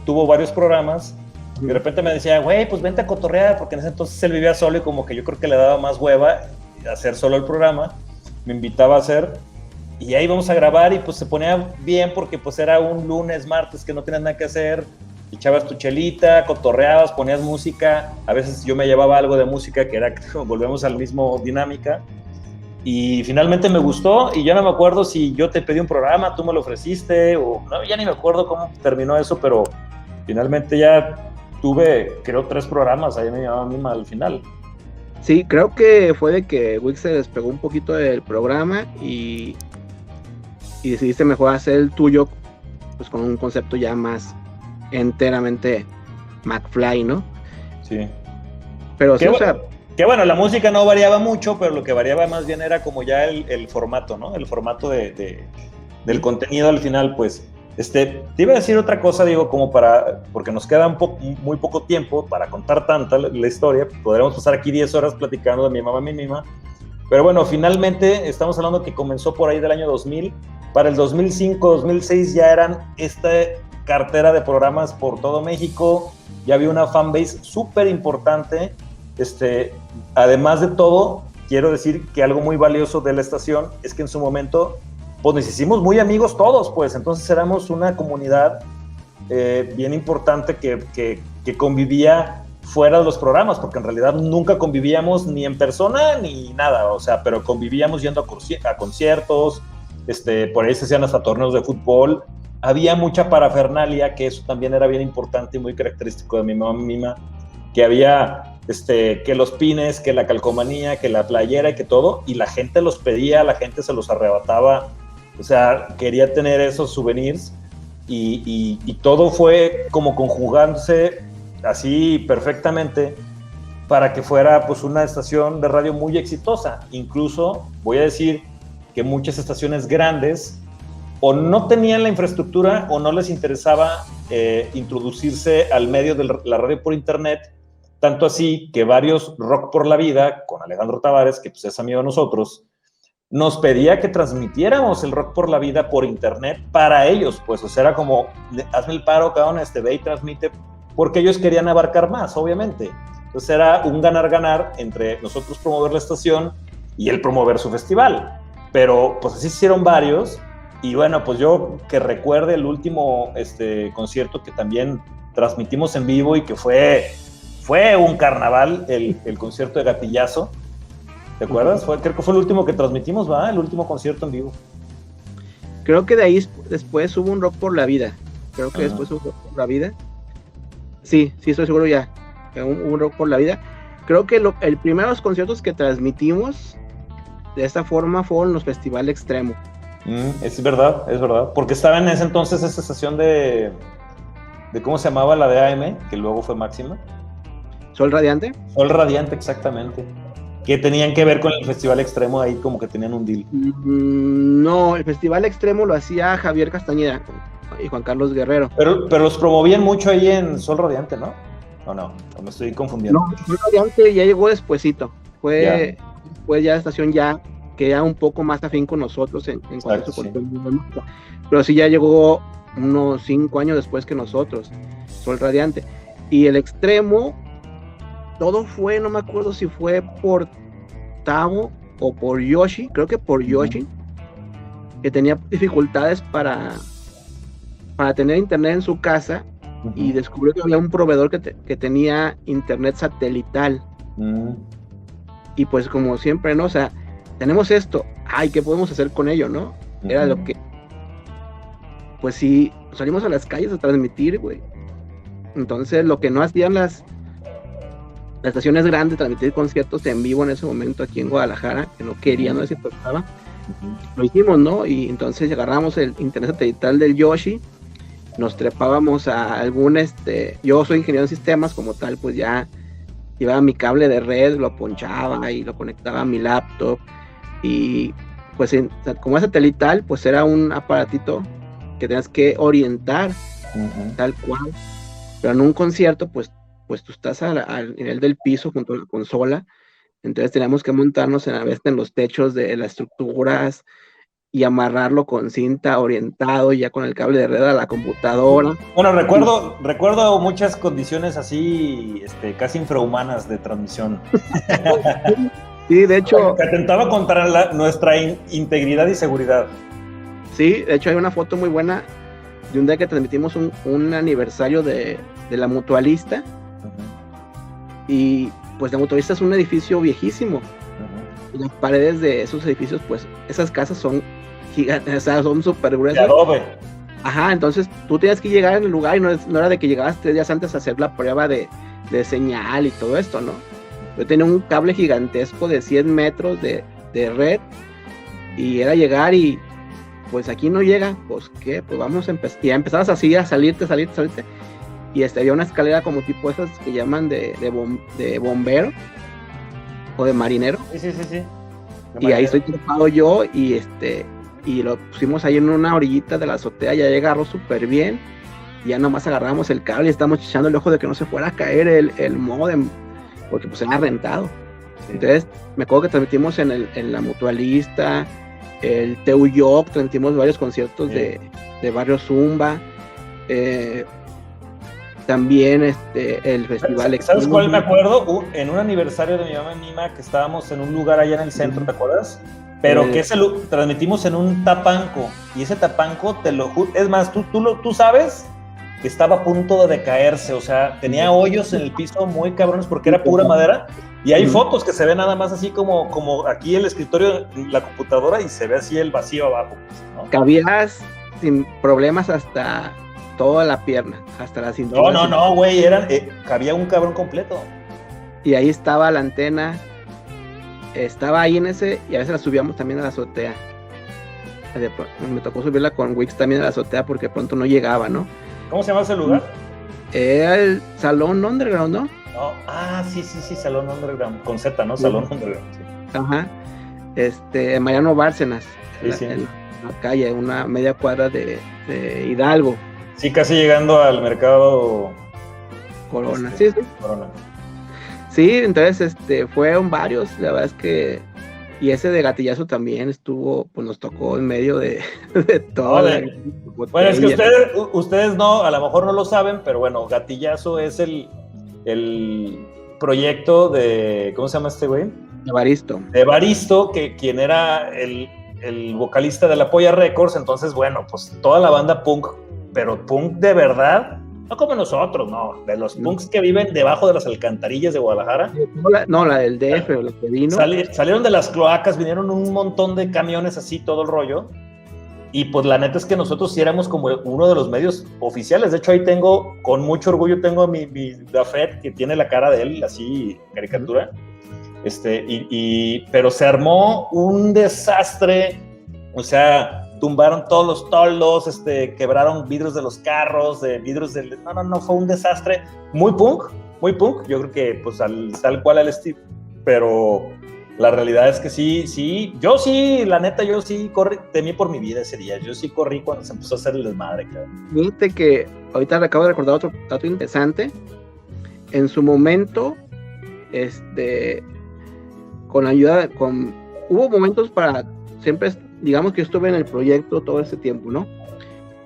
tuvo varios programas, y de repente me decía, güey, pues vente a cotorrear, porque en ese entonces él vivía solo y como que yo creo que le daba más hueva hacer solo el programa, me invitaba a hacer, y ahí íbamos a grabar, y pues se ponía bien porque pues era un lunes, martes que no tenías nada que hacer, echabas tu chelita, cotorreabas, ponías música, a veces yo me llevaba algo de música que era, volvemos al mismo dinámica, y finalmente me gustó, y ya no me acuerdo si yo te pedí un programa, tú me lo ofreciste, o no, ya ni me acuerdo cómo terminó eso, pero finalmente ya tuve, creo, 3 programas ahí en mi mamá misma al final.
Sí, creo que fue de que Wix se despegó un poquito del programa y decidiste mejor hacer el tuyo, pues con un concepto ya más enteramente McFly, ¿no?
Sí.
Pero sí, o sea...
Que bueno, la música no variaba mucho, pero lo que variaba más bien era como ya el formato, ¿no? El formato del contenido al final, pues. Te iba a decir otra cosa, digo, porque nos queda muy poco tiempo para contar tanta la historia. Podríamos pasar aquí 10 horas platicando de mi mamá, mi mima. Pero bueno, finalmente estamos hablando que comenzó por ahí del año 2000. Para el 2005, 2006 ya eran esta cartera de programas por todo México. Ya había una fanbase súper importante. Además de todo, quiero decir que algo muy valioso de la estación es que en su momento pues nos hicimos muy amigos todos, pues entonces éramos una comunidad bien importante que convivía fuera de los programas, porque en realidad nunca convivíamos ni en persona ni nada, o sea, pero convivíamos yendo a conciertos, por ahí se hacían hasta torneos de fútbol, había mucha parafernalia, que eso también era bien importante y muy característico de mi mamá mima, que había que los pines, que la calcomanía, que la playera y que todo, y la gente los pedía, la gente se los arrebataba, o sea, quería tener esos souvenirs, y todo fue como conjugándose así perfectamente para que fuera pues una estación de radio muy exitosa. Incluso voy a decir que muchas estaciones grandes o no tenían la infraestructura o no les interesaba introducirse al medio de la radio por internet. Tanto así que varios Rock por la Vida, con Alejandro Tavares, que pues es amigo de nosotros, nos pedía que transmitiéramos el Rock por la Vida por internet para ellos, pues, o sea, era como, hazme el paro, cabrón, ve y transmite, porque ellos querían abarcar más, obviamente. Entonces era un ganar-ganar entre nosotros promover la estación y él promover su festival. Pero pues así se hicieron varios, y bueno, pues yo que recuerde el último concierto que también transmitimos en vivo y que fue un carnaval, el concierto de Gatillazo. ¿Te acuerdas? Creo que fue el último que transmitimos, ¿va? El último concierto en vivo.
Creo que de ahí después hubo un Rock por la Vida. Después hubo Rock por la Vida. Sí, estoy seguro ya. Un Rock por la Vida. Creo que el primeros conciertos que transmitimos de esta forma fueron los Festival Extremo.
Es verdad. Porque estaba en ese entonces esa estación de ¿cómo se llamaba la de AM? Que luego fue Máxima.
¿Sol Radiante?
Sol Radiante, exactamente. Que tenían que ver con el Festival Extremo, ahí como que tenían un deal.
No, el Festival Extremo lo hacía Javier Castañeda, y Juan Carlos Guerrero.
Pero los promovían mucho ahí en Sol Radiante, ¿no? ¿O no? ¿O me estoy confundiendo?
No, Sol Radiante ya llegó despuesito. Fue ya la estación ya que ya un poco más afín con nosotros en cuanto a su contenido. Pero sí ya llegó unos 5 años después que nosotros, Sol Radiante. Y el extremo, todo fue, no me acuerdo si fue por Tavo o por Yoshi, creo que por Yoshi, que tenía dificultades para tener internet en su casa, y descubrió que había un proveedor que tenía internet satelital. Y pues como siempre, ¿no? O sea, tenemos esto, ay, ¿qué podemos hacer con ello, no? Era lo que, pues sí, salimos a las calles a transmitir, güey. Entonces, lo que no hacían las estaciones grandes, transmitir conciertos en vivo en ese momento aquí en Guadalajara, que no querían, no sé si tocaba, lo hicimos, ¿no? Y entonces agarramos el internet satelital del Yoshi, nos trepábamos a algún, yo soy ingeniero en sistemas como tal, pues ya llevaba mi cable de red, lo ponchaba y lo conectaba a mi laptop, y pues como es satelital, pues era un aparatito que tenías que orientar tal cual, pero en un concierto pues tú estás al nivel del piso junto a la consola, entonces teníamos que montarnos a veces en los techos de las estructuras y amarrarlo con cinta orientado ya con el cable de red a la computadora.
Bueno, recuerdo muchas condiciones así, casi infrahumanas de transmisión.
Sí, de hecho...
Que atentaba contra nuestra integridad y seguridad.
Sí, de hecho hay una foto muy buena de un día que transmitimos un aniversario de la Mutualista. Y pues la Mutualista es un edificio viejísimo. Y las paredes de esos edificios, pues esas casas son gigantes, o sea, son súper gruesas. Ajá, entonces tú tenías que llegar en el lugar y no era de que llegabas 3 días antes a hacer la prueba de señal y todo esto, ¿no? Yo tenía un cable gigantesco de 100 metros de red, y era llegar y pues aquí no llega, pues qué, pues vamos a empezar, y ya empezabas así a salirte, y había una escalera como tipo esas que llaman de bombero o de marinero.
Sí.
Y ahí estoy trepado yo, y lo pusimos ahí en una orillita de la azotea, ya agarró súper bien, y ya nomás agarramos el cable y estamos echando el ojo de que no se fuera a caer el módem, porque pues era rentado. Entonces me acuerdo que transmitimos en la Mutualista, el Teuyoc, transmitimos varios conciertos de Barrio Zumba, también el festival.
¿Sabes cuál me acuerdo? En un aniversario de mi mamá y Mima, que estábamos en un lugar allá en el centro, ¿te acuerdas? Pero que transmitimos en un tapanco, y ese tapanco, es más, tú sabes que estaba a punto de caerse, o sea, tenía hoyos en el piso muy cabrones porque era pura madera, y hay fotos que se ven nada más así como aquí el escritorio, la computadora, y se ve así el vacío abajo, ¿no?
Cabías sin problemas hasta toda la pierna, hasta la cintura.
No, güey, cabía un cabrón completo.
Y ahí estaba la antena, estaba ahí en ese, y a veces la subíamos también a la azotea. Me tocó subirla con Wix también a la azotea porque pronto no llegaba, ¿no?
¿Cómo se llama ese lugar?
Era el Salón Underground, ¿no?
Sí, Salón Underground, con Z, ¿no? Salón Underground, sí.
Ajá. Mariano Bárcenas,
Sí.
en la calle, una media cuadra de Hidalgo.
Sí, casi llegando al mercado
Corona. Sí.
Corona.
Sí, entonces fueron varios, la verdad es que, y ese de Gatillazo también estuvo, pues nos tocó en medio de todo.
Bueno, es que ustedes no, a lo mejor no lo saben, pero bueno, Gatillazo es el proyecto de, ¿cómo se llama este güey? De Evaristo, que quien era el vocalista de la Polla Records. Entonces, bueno, pues toda la banda punk, pero punk de verdad, no como nosotros, no, de los punks que viven debajo de las alcantarillas de Guadalajara.
La del DF, la que vino.
Salieron de las cloacas, vinieron un montón de camiones así, todo el rollo. Y pues la neta es que nosotros sí éramos como uno de los medios oficiales. De hecho, ahí tengo, con mucho orgullo, tengo mi Dafet, que tiene la cara de él, así, caricatura. Pero se armó un desastre, o sea, tumbaron todos los toldos, quebraron vidrios de los carros, no, fue un desastre, muy punk, yo creo que pues tal cual al Steve, pero La realidad es que sí, yo sí, la neta, yo sí temí por mi vida ese día. Yo sí corrí cuando se empezó a hacer el desmadre, cabrón.
Fíjate que ahorita acabo de recordar otro dato interesante. En su momento, con ayuda, hubo momentos para, siempre, digamos que yo estuve en el proyecto todo ese tiempo, ¿no?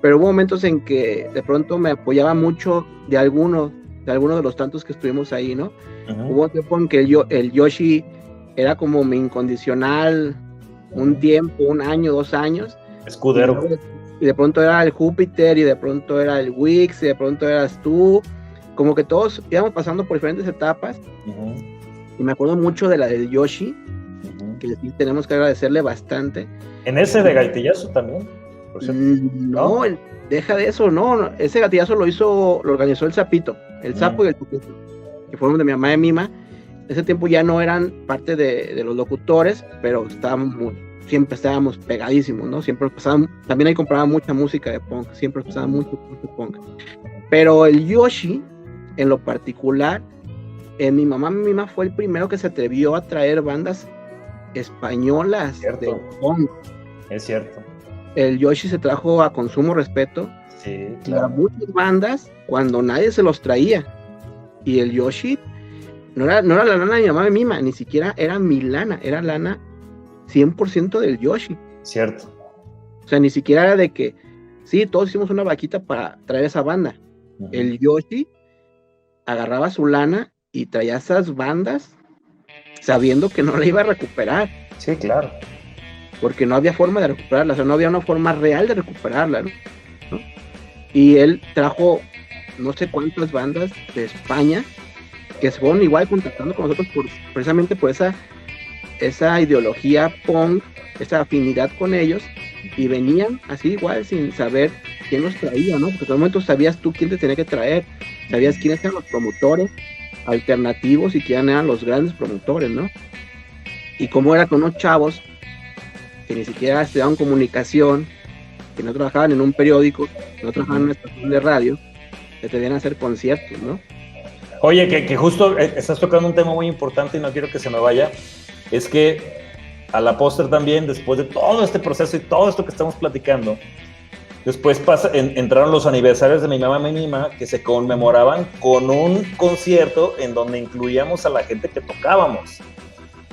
Pero hubo momentos en que de pronto me apoyaba mucho de alguno de los tantos que estuvimos ahí, ¿no? Uh-huh. Hubo un tiempo en que el Yoshi era como mi incondicional, un tiempo, 1 año, 2 años.
Escudero.
Y de pronto era el Júpiter, y de pronto era el Wix, y de pronto eras tú. Como que todos íbamos pasando por diferentes etapas. Uh-huh. Y me acuerdo mucho de la del Yoshi, uh-huh, que sí tenemos que agradecerle bastante.
¿En ese de gatillazo también?
No, deja de eso, no. Ese gatillazo lo organizó el Sapito, el Sapo y el Pupito, que fueron de mi mamá y Mima. Ese tiempo ya no eran parte de los locutores, pero siempre estábamos pegadísimos, ¿no? Siempre pasaban, también ahí compraba mucha música de punk, siempre pasaba mucho punk. Pero el Yoshi, en lo particular, mi mamá Mima fue el primero que se atrevió a traer bandas españolas de punk.
Es cierto.
El Yoshi se trajo a Consumo Respeto,
sí, claro,
a muchas bandas cuando nadie se los traía. Y el Yoshi no era la lana de mi mamá de Mima, ni siquiera era mi lana, era lana 100% del Yoshi.
Cierto.
O sea, ni siquiera era de que, sí, todos hicimos una vaquita para traer esa banda. Uh-huh. El Yoshi agarraba su lana y traía esas bandas sabiendo que no la iba a recuperar.
Sí, claro.
Porque no había forma de recuperarla, o sea, no había una forma real de recuperarla, ¿no? Y él trajo no sé cuántas bandas de España que se fueron igual contactando con nosotros precisamente por esa ideología punk, esa afinidad con ellos, y venían así igual sin saber quién los traía, ¿no? Porque en todo momento sabías tú quién te tenía que traer, sabías quiénes eran los promotores alternativos y quiénes eran los grandes promotores, ¿no? Y cómo era con unos chavos que ni siquiera estudiaban comunicación, que no trabajaban en un periódico, que no trabajaban en una estación de radio, que te debían hacer conciertos, ¿no?
Oye, que justo estás tocando un tema muy importante y no quiero que se me vaya, es que a la postre también, después de todo este proceso y todo esto que estamos platicando, después entraron los aniversarios de mi mamá y mi Mima, que se conmemoraban con un concierto en donde incluíamos a la gente que tocábamos.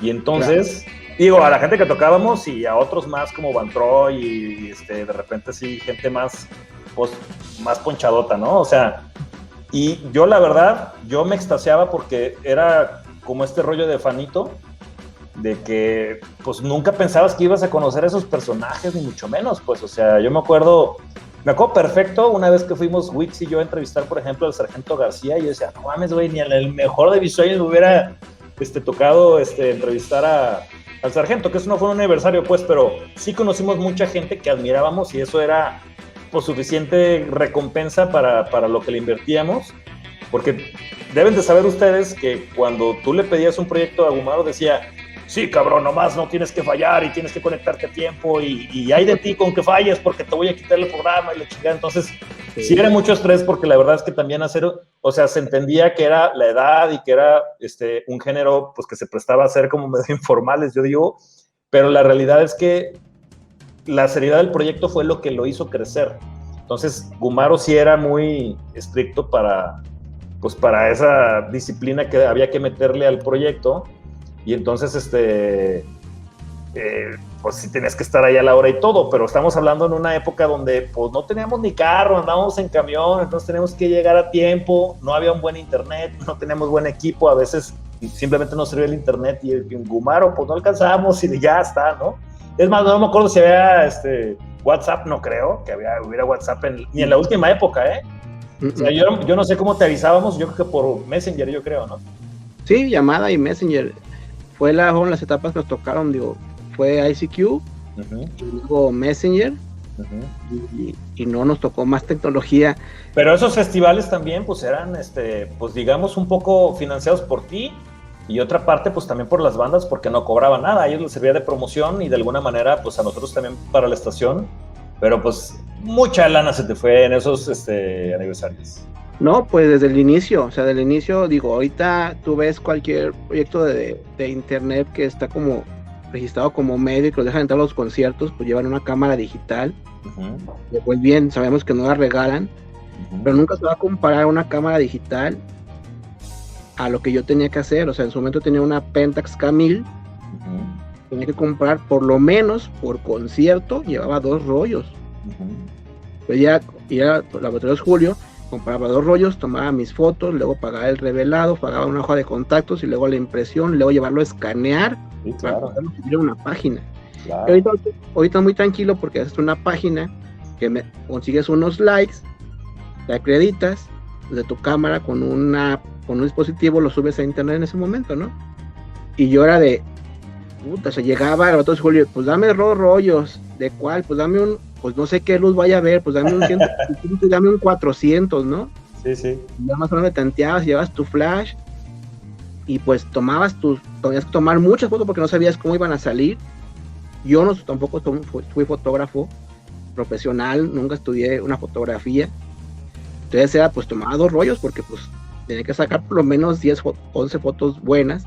Y entonces... Claro. Digo, a la gente que tocábamos y a otros más como Van Troy y de repente sí, gente más ponchadota, ¿no? O sea, y yo la verdad, yo me extasiaba porque era como este rollo de fanito, de que pues nunca pensabas que ibas a conocer a esos personajes, ni mucho menos, pues, o sea, yo me acuerdo perfecto una vez que fuimos Wix y yo a entrevistar, por ejemplo, al Sargento García, y yo decía, no mames, güey, ni en el mejor de mis sueños me hubiera tocado entrevistar al sargento, que eso no fue un aniversario, pues, pero sí conocimos mucha gente que admirábamos y eso era, pues, suficiente recompensa para lo que le invertíamos, porque deben de saber ustedes que cuando tú le pedías un proyecto a Gumaro decía, sí, cabrón, nomás no tienes que fallar y tienes que conectarte a tiempo y hay de ti con que falles porque te voy a quitar el programa y la chingada. Entonces, sí era mucho estrés porque la verdad es que también o sea, se entendía que era la edad y que era un género pues que se prestaba a ser como medio informales, yo digo, pero la realidad es que la seriedad del proyecto fue lo que lo hizo crecer. Entonces, Gumaro sí era muy estricto para esa disciplina que había que meterle al proyecto. Y entonces, pues sí tenías que estar ahí a la hora y todo, pero estamos hablando en una época donde pues no teníamos ni carro, andábamos en camión, entonces teníamos que llegar a tiempo, no había un buen internet, no teníamos buen equipo, a veces simplemente no servía el internet y en Gumaro pues no alcanzábamos y ya está, ¿no? Es más, no me acuerdo si había WhatsApp, no creo que hubiera WhatsApp ni en la última época, ¿eh? O sea, yo no sé cómo te avisábamos, yo creo que por Messenger, yo creo, ¿no?
Sí, llamada y Messenger. Fueron las etapas que nos tocaron, digo, fue ICQ, uh-huh, y luego Messenger, uh-huh, y no nos tocó más tecnología.
Pero esos festivales también, pues eran, pues digamos, un poco financiados por ti, y otra parte, pues también por las bandas, porque no cobraban nada, a ellos les servía de promoción, y de alguna manera, pues a nosotros también para la estación, pero pues mucha lana se te fue en esos aniversarios.
No, pues desde el inicio, o sea, del inicio, digo, ahorita tú ves cualquier proyecto de internet que está como registrado como medio y que los dejan entrar a los conciertos, pues llevan una cámara digital. Pues bien, sabemos que no la regalan, pero nunca se va a comparar una cámara digital a lo que yo tenía que hacer. O sea, en su momento tenía una Pentax K1000, tenía que comprar por lo menos por concierto, llevaba 2 rollos. Pues ya Laboratorios Julio, compraba 2 rollos, tomaba mis fotos, luego pagaba el revelado, pagaba una hoja de contactos y luego la impresión, luego llevarlo a escanear,
sí, claro,
para poderlo subir a una página.
Claro.
Ahorita muy tranquilo porque haces una página que consigues unos likes, te acreditas de tu cámara con un dispositivo, lo subes a internet en ese momento, ¿no? Y yo era de, puta, se llegaba a otros Julio, pues dame 2 rollos, ¿de cuál? Pues dame pues no sé qué luz vaya a ver, pues dame un 100, dame un 400, ¿no?
Sí, sí.
Y ya más o menos tanteabas, llevas tu flash y pues tenías que tomar muchas fotos porque no sabías cómo iban a salir. Yo tampoco fui fotógrafo profesional, nunca estudié una fotografía. Entonces era, pues tomaba 2 rollos porque pues tenía que sacar por lo menos 10, 11 fotos buenas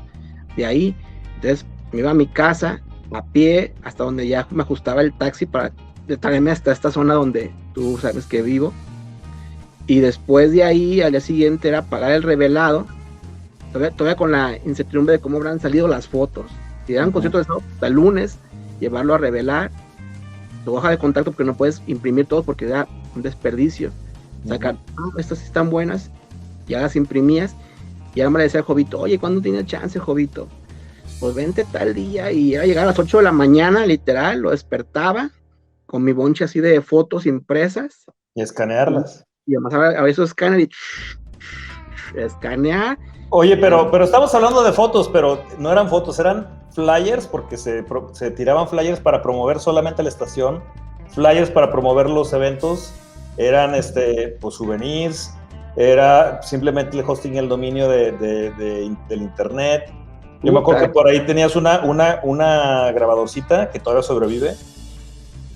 de ahí. Entonces me iba a mi casa a pie hasta donde ya me ajustaba el taxi para traerme hasta esta zona donde tú sabes que vivo. Y después de ahí, al día siguiente era pagar el revelado, todavía con la incertidumbre de cómo habrán salido las fotos. Si eran conciertos de sábado hasta el lunes, llevarlo a revelar, tu hoja de contacto, porque no puedes imprimir todo porque era un desperdicio. Sacar, estas sí están buenas, ya las imprimías, y ahora me decía el Jovito, oye, ¿cuándo tienes chance, Jovito? Pues vente tal día, y era llegar a las 8 de la mañana, literal, lo despertaba, con mi bonche así de fotos impresas.
Y escanearlas.
Y además a veces escáner y escanear.
Oye, pero estamos hablando de fotos, pero no eran fotos, eran flyers, porque se tiraban flyers para promover solamente la estación, flyers para promover los eventos, eran pues souvenirs, era simplemente el hosting y el dominio del internet. Yo me acuerdo que por ahí tenías una grabadorcita que todavía sobrevive.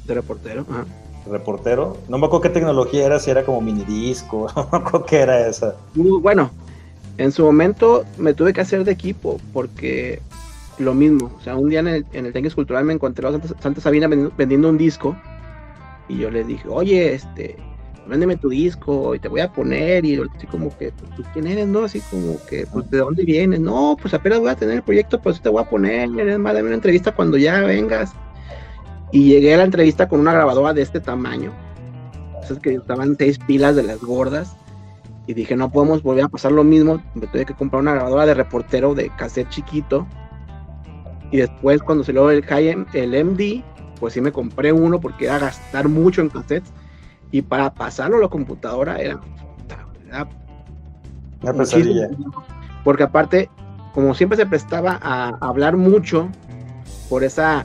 De reportero. Ajá.
Reportero. No me acuerdo qué tecnología era, si era como minidisco, no me acuerdo qué era esa.
Bueno, en su momento me tuve que hacer de equipo porque lo mismo, o sea, un día en el Tenis Cultural me encontré a Santa Sabina vendiendo un disco y yo le dije, oye, véndeme tu disco y te voy a poner, y así como que, pues, ¿tú quién eres, no? Así como que, pues, ¿de dónde vienes? No, pues apenas voy a tener el proyecto, pues te voy a poner, es más, dame una entrevista cuando ya vengas. Y llegué a la entrevista con una grabadora de este tamaño, esas que estaban 6 pilas de las gordas, y dije, no podemos volver a pasar lo mismo, me tuve que comprar una grabadora de reportero de cassette chiquito, y después cuando salió el MD, pues sí me compré uno porque era gastar mucho en cassettes, y para pasarlo a la computadora era
una pesadilla.
Porque aparte, como siempre se prestaba a hablar mucho por esa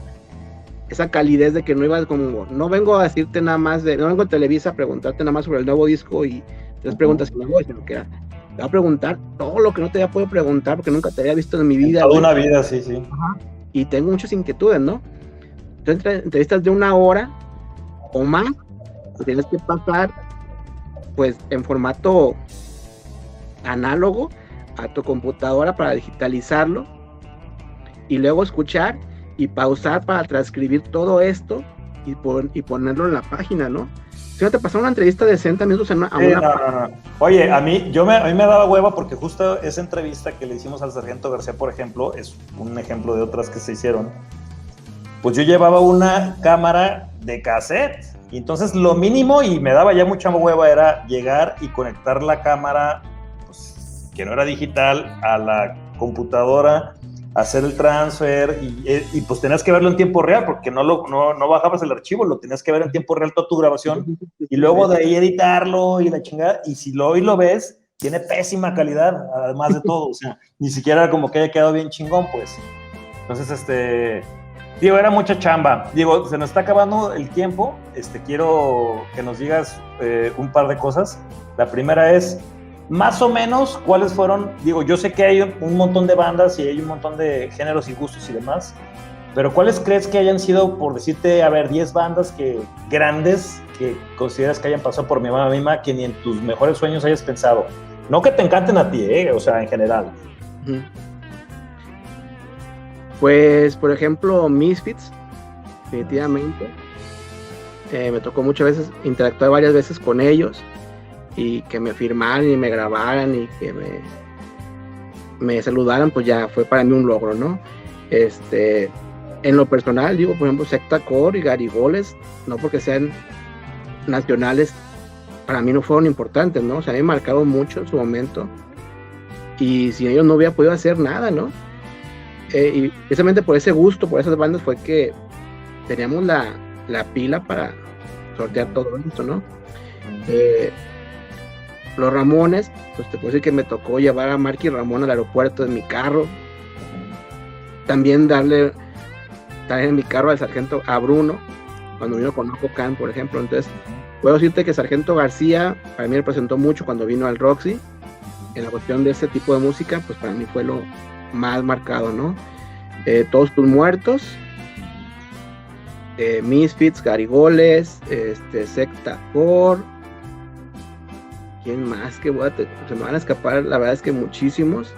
calidez de que no iba como, no vengo a decirte nada más no vengo a Televisa a preguntarte nada más sobre el nuevo disco y tres preguntas que no voy, sino que te va a preguntar todo lo que no te había podido preguntar porque nunca te había visto en mi vida.
Toda una vida, sí, sí.
Ajá. Y tengo muchas inquietudes, ¿no? Entonces, entrevistas de 1 hora o más, que tienes que pasar, pues, en formato análogo a tu computadora para digitalizarlo y luego escuchar y pausar para transcribir todo esto y ponerlo en la página, ¿no? Si no te pasó una entrevista de 60 minutos no.
Oye, a mí me daba hueva porque justo esa entrevista que le hicimos al Sargento García, por ejemplo, es un ejemplo de otras que se hicieron. Pues yo llevaba una cámara de cassette y entonces lo mínimo, y me daba ya mucha hueva, era llegar y conectar la cámara, pues, que no era digital, a la computadora, hacer el transfer y pues tenías que verlo en tiempo real porque no bajabas el archivo, lo tenías que ver en tiempo real toda tu grabación y luego de ahí editarlo y la chingada, y si hoy lo ves, tiene pésima calidad, además de todo, o sea, ni siquiera como que haya quedado bien chingón, pues. Entonces, digo, era mucha chamba. Digo, se nos está acabando el tiempo, quiero que nos digas un par de cosas. La primera es, más o menos, ¿cuáles fueron? Digo, yo sé que hay un montón de bandas y hay un montón de géneros y gustos y demás, pero ¿cuáles crees que hayan sido, por decirte, 10 bandas grandes que consideras que hayan pasado por mi mamá misma que ni en tus mejores sueños hayas pensado? No que te encanten a ti, o sea, en general.
Pues, por ejemplo, Misfits, definitivamente. Me tocó muchas veces interactuar varias veces con ellos y que me firmaran y me grabaran y que me saludaran, pues ya fue para mí un logro, ¿no? En lo personal, digo, por ejemplo, Secta Core y Garigoles, no porque sean nacionales, para mí no fueron importantes, ¿no? O sea, a mí me marcaron mucho en su momento y sin ellos no hubiera podido hacer nada, ¿no? Y precisamente por ese gusto, por esas bandas fue que teníamos la pila para sortear todo esto, ¿no? Los Ramones, pues te puedo decir que me tocó llevar a Marky Ramón al aeropuerto en mi carro, también traer en mi carro al sargento a Bruno cuando vino con Ojo Can, por ejemplo. Entonces puedo decirte que Sargento García para mí representó mucho cuando vino al Roxy en la cuestión de ese tipo de música, pues para mí fue lo más marcado, ¿no? Todos tus muertos, Misfits, Garigoles, Secta Core, ¿quién más? Se me van a escapar, la verdad es que muchísimos.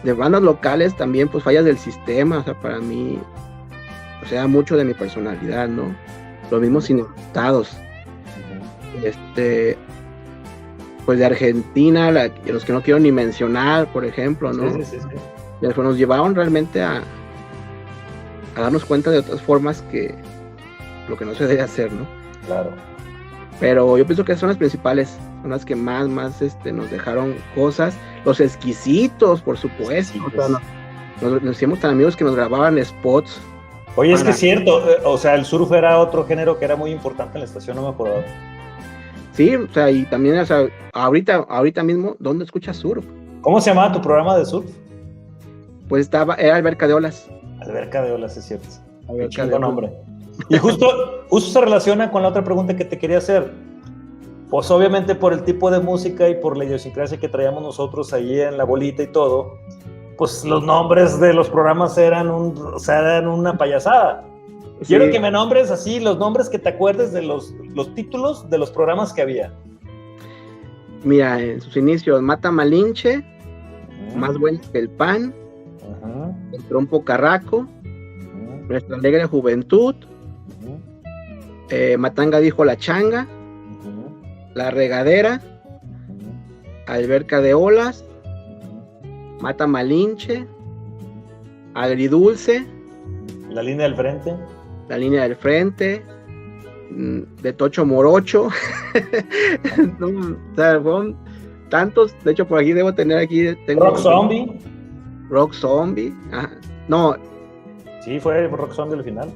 De bandas locales también, pues Fallas del Sistema, o sea, para mí, o sea, mucho de mi personalidad, ¿no? Los mismos Inestados. Pues de Argentina, los que no quiero ni mencionar, por ejemplo, ¿no? Sí. Nos llevaron realmente a darnos cuenta de otras formas que lo que no se debe hacer, ¿no?
Claro.
Pero yo pienso que son las principales, son las que más nos dejaron cosas. Los Exquisitos, por supuesto. O sea, nos hicimos tan amigos que nos grababan spots.
Oye, es que es cierto, o sea, el surf era otro género que era muy importante en la estación, no me acordaba.
Sí, o sea, y también, o sea, ahorita mismo, ¿dónde escuchas surf?
¿Cómo se llamaba tu programa de surf?
Pues era Alberca de Olas.
Alberca de Olas, es cierto.
Alberca
de nombre. Y justo se relaciona con la otra pregunta que te quería hacer. Pues obviamente por el tipo de música y por la idiosincrasia que traíamos nosotros ahí en la bolita y todo, pues los nombres de los programas eran una payasada. Sí. Quiero que me nombres así los nombres que te acuerdes de los títulos de los programas que había.
Mira, en sus inicios, Mata Malinche, Más Bueno que el Pan, El Trompo Carraco, Nuestra Alegre Juventud, Matanga Dijo la Changa, La Regadera, Alberca de Olas, Mata Malinche, Agridulce,
La Línea del Frente,
La Línea del Frente, de Tocho Morocho. No, o sea, fueron tantos. De hecho, por aquí debo tener
Rock Zombie.
Rock Zombie. Ajá. No.
Sí, fue Rock Zombie al final.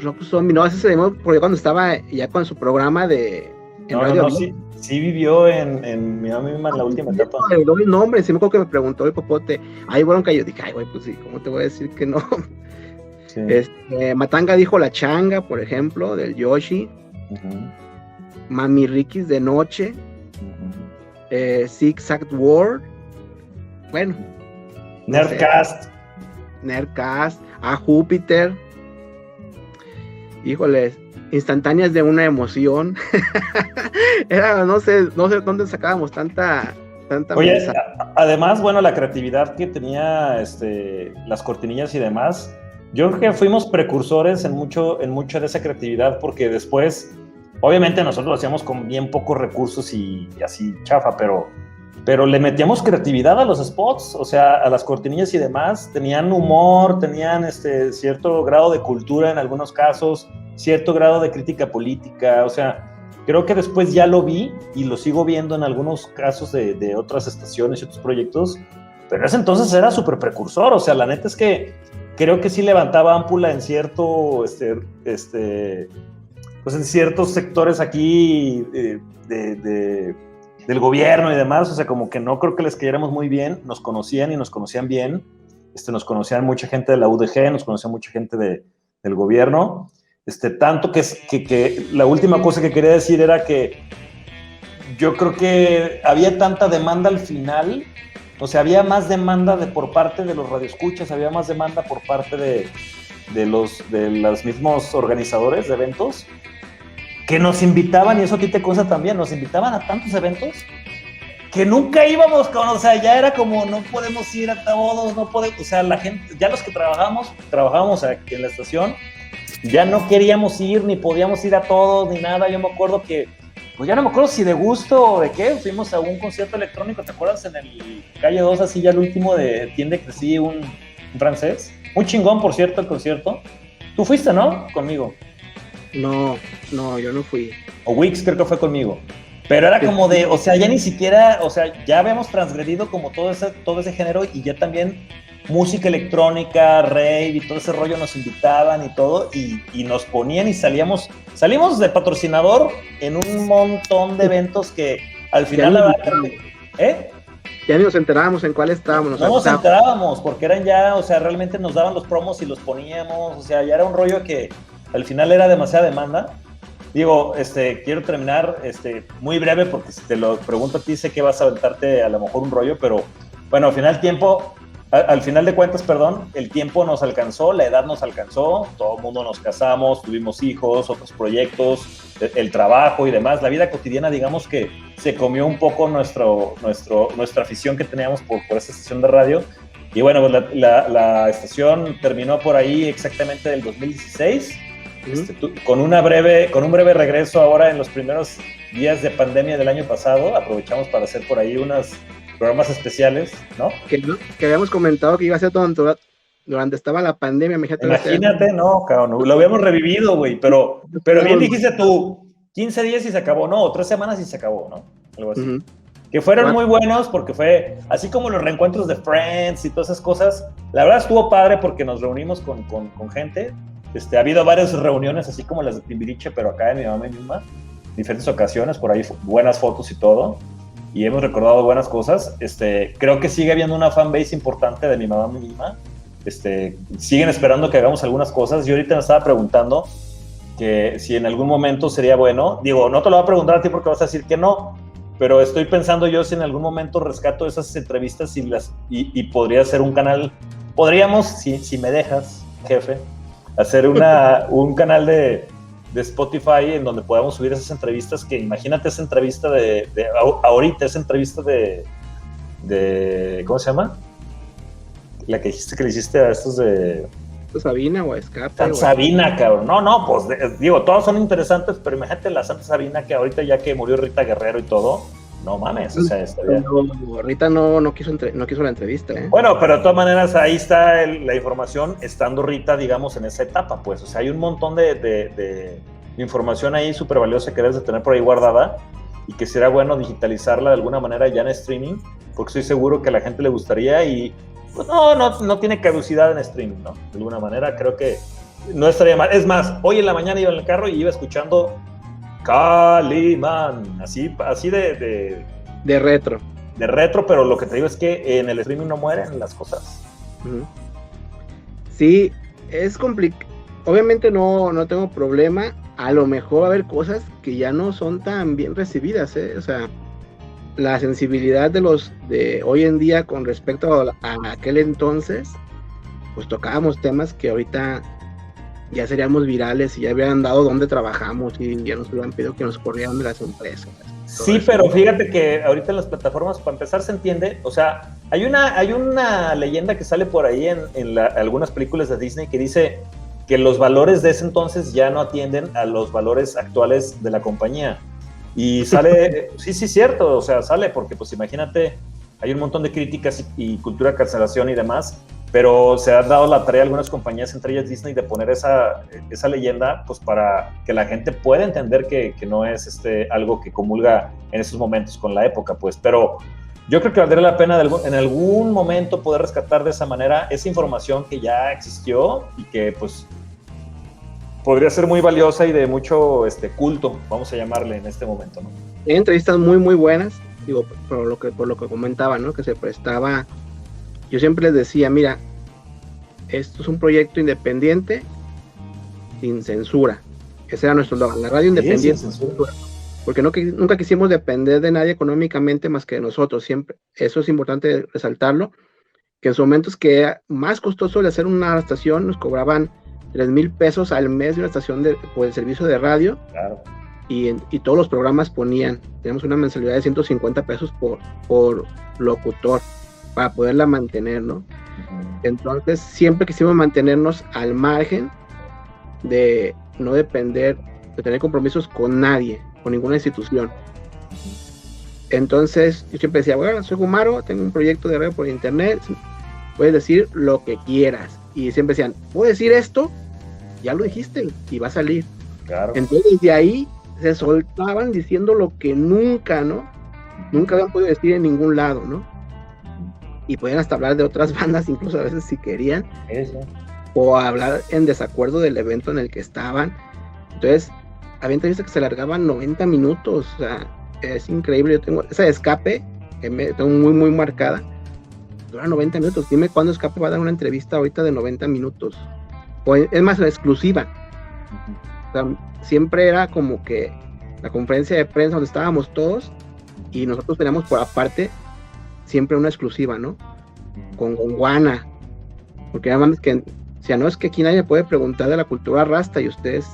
Rock Zombie, no, ese se llamó porque cuando estaba ya con su programa de
radio. Sí vivió en mi mamá misma en la última etapa.
No, el nombre, sí me acuerdo que me preguntó el Popote. Ahí fueron que yo dije, ay, güey, pues sí, ¿cómo te voy a decir que no? Sí. Matanga Dijo la Changa, por ejemplo, del Yoshi. Mami Rikis de Noche. Zig Zag World. Bueno.
Nerdcast.
A Júpiter. Híjoles, Instantáneas de una Emoción. Era, no sé dónde sacábamos tanta
Oye, además, bueno, la creatividad que tenía las cortinillas y demás, yo creo que fuimos precursores en mucho de esa creatividad, porque después, obviamente nosotros lo hacíamos con bien pocos recursos y así chafa, pero le metíamos creatividad a los spots, o sea, a las cortinillas y demás, tenían humor, tenían cierto grado de cultura en algunos casos, cierto grado de crítica política, o sea, creo que después ya lo vi y lo sigo viendo en algunos casos de otras estaciones y otros proyectos, pero en ese entonces era súper precursor, o sea, la neta es que creo que sí levantaba ámpula en cierto, pues en ciertos sectores aquí del gobierno y demás, o sea, como que no creo que les cayéramos muy bien, nos conocían y nos conocían bien, nos conocían mucha gente de la UDG, nos conocía mucha gente del gobierno, tanto que la última cosa que quería decir era que yo creo que había tanta demanda al final, o sea, había más demanda por parte de los radioescuchas, había más demanda por parte de los mismos organizadores de eventos que nos invitaban, y eso a ti te consta también, nos invitaban a tantos eventos que nunca íbamos o sea, ya era como, no podemos ir a todos, no podemos, o sea, la gente, ya los que trabajábamos aquí en la estación, ya no queríamos ir, ni podíamos ir a todos, ni nada. Yo me acuerdo que, pues ya no me acuerdo si de gusto o de qué, fuimos a un concierto electrónico, ¿te acuerdas? En el Calle 2, así ya el último de Tiende que sí, un francés. Muy chingón, por cierto, el concierto. Tú fuiste, ¿no? Conmigo.
No, yo no fui.
O Wix creo que fue conmigo. Pero era como de, o sea, ya ni siquiera, o sea, ya habíamos transgredido como todo ese género y ya también música electrónica, rave y todo ese rollo nos invitaban y todo y nos ponían y salimos de patrocinador en un montón de eventos que al final la verdad,
ya ni nos enterábamos en cuál estábamos.
No nos enterábamos porque eran ya, o sea, realmente nos daban los promos y los poníamos, o sea, ya era un rollo que al final era demasiada demanda. Digo, quiero terminar muy breve porque si te lo pregunto a ti sé que vas a aventarte a lo mejor un rollo, pero bueno, al final de cuentas, el tiempo nos alcanzó, la edad nos alcanzó, todo el mundo nos casamos, tuvimos hijos, otros proyectos, el trabajo y demás. La vida cotidiana, digamos que se comió un poco nuestra afición que teníamos por esta estación de radio. Y bueno, pues la estación terminó por ahí exactamente del 2016. Con un breve regreso ahora en los primeros días de pandemia del año pasado, aprovechamos para hacer por ahí unos programas especiales, ¿no?
Que habíamos comentado que iba a ser durante estaba la pandemia,
imagínate, no, cabrón, lo habíamos revivido, güey, pero bien dijiste tú, 15 días y se acabó, no, 3 semanas y se acabó, ¿no? Algo así. Que fueron muy buenos porque fue, así como los reencuentros de Friends y todas esas cosas, la verdad estuvo padre porque nos reunimos con gente. Ha habido varias reuniones, así como las de Timbiriche, pero acá en mi mamá misma, diferentes ocasiones, por ahí buenas fotos y todo, y hemos recordado buenas cosas. Creo que sigue habiendo una fanbase importante de mi mamá misma. Siguen esperando que hagamos algunas cosas. Yo ahorita me estaba preguntando que si en algún momento sería bueno, digo, no te lo voy a preguntar a ti porque vas a decir que no, pero estoy pensando yo si en algún momento rescato esas entrevistas y podría ser un canal, podríamos, si me dejas, jefe, hacer un canal de Spotify en donde podamos subir esas entrevistas, que imagínate esa entrevista ahorita, esa entrevista de ¿cómo se llama? La que dijiste que le hiciste a estos de...
Sabina o Escape.
Santa Sabina, cabrón. No, pues digo, todos son interesantes, pero imagínate la Santa Sabina que ahorita ya que murió Rita Guerrero y todo, no mames, o sea, estaría...
Rita no quiso la entrevista, ¿eh?
Bueno, pero de todas maneras ahí está la información, estando Rita, digamos, en esa etapa, pues, o sea, hay un montón de información ahí súper valiosa que debes de tener por ahí guardada y que será bueno digitalizarla de alguna manera ya en streaming, porque estoy seguro que a la gente le gustaría y pues no tiene caducidad en streaming, ¿no? De alguna manera creo que no estaría mal. Es más, hoy en la mañana iba en el carro y iba escuchando Calimán, así de
retro.
De retro, pero lo que te digo es que en el streaming no mueren las cosas.
Sí, es complicado. Obviamente no tengo problema. A lo mejor va a haber cosas que ya no son tan bien recibidas, ¿eh? O sea, la sensibilidad de hoy en día con respecto a aquel entonces, pues tocábamos temas que ahorita ya seríamos virales y ya habrían dado dónde trabajamos y ya nos hubieran pedido que nos corrieran de las empresas.
Sí, eso. Pero fíjate que ahorita en las plataformas, para empezar, se entiende, o sea, hay una leyenda que sale por ahí en algunas películas de Disney que dice que los valores de ese entonces ya no atienden a los valores actuales de la compañía. Y sale, sí, cierto, o sea, sale porque, pues, imagínate, hay un montón de críticas y cultura de cancelación y demás, pero se han dado la tarea a algunas compañías, entre ellas Disney, de poner esa leyenda, pues, para que la gente pueda entender que no es algo que comulga en esos momentos con la época, pues, pero yo creo que valdría la pena en algún momento poder rescatar de esa manera esa información que ya existió y que, pues, podría ser muy valiosa y de mucho culto, vamos a llamarle en este momento, ¿no?
Hay entrevistas muy, muy buenas, digo, por lo que comentaba, ¿no? Que se prestaba. Yo siempre les decía, mira, esto es un proyecto independiente sin censura. Ese era nuestro logro, la radio independiente sin censura. Porque nunca quisimos depender de nadie económicamente más que de nosotros, siempre. Eso es importante resaltarlo, que en su momentos que era más costoso de hacer una estación nos cobraban 3,000 pesos al mes de una estación por el servicio de radio.
Claro.
Y todos los programas tenemos una mensualidad de 150 pesos por locutor para poderla mantener, ¿no? Entonces siempre quisimos mantenernos al margen de no depender, de tener compromisos con nadie, con ninguna institución. Entonces yo siempre decía, bueno, soy Gumaro, tengo un proyecto de radio por internet, puedes decir lo que quieras. Y siempre decían, ¿puedo decir esto? Ya lo dijiste y va a salir.
Claro.
Entonces de ahí se soltaban diciendo lo que nunca, ¿no? Nunca habían podido decir en ningún lado, ¿no? Y podían hasta hablar de otras bandas, incluso a veces si querían.
Eso.
O hablar en desacuerdo del evento en el que estaban. Entonces, había entrevistas que se alargaban 90 minutos, o sea, es increíble. Yo tengo esa de Escape, que tengo muy, muy marcada, dura 90 minutos. Dime cuándo Escape va a dar una entrevista ahorita de 90 minutos. O es más, exclusiva. O sea, siempre era como que la conferencia de prensa donde estábamos todos y nosotros teníamos por aparte siempre una exclusiva, ¿no? Con Gondwana. Porque además que, o sea, no es que aquí nadie puede preguntar de la cultura rasta y ustedes,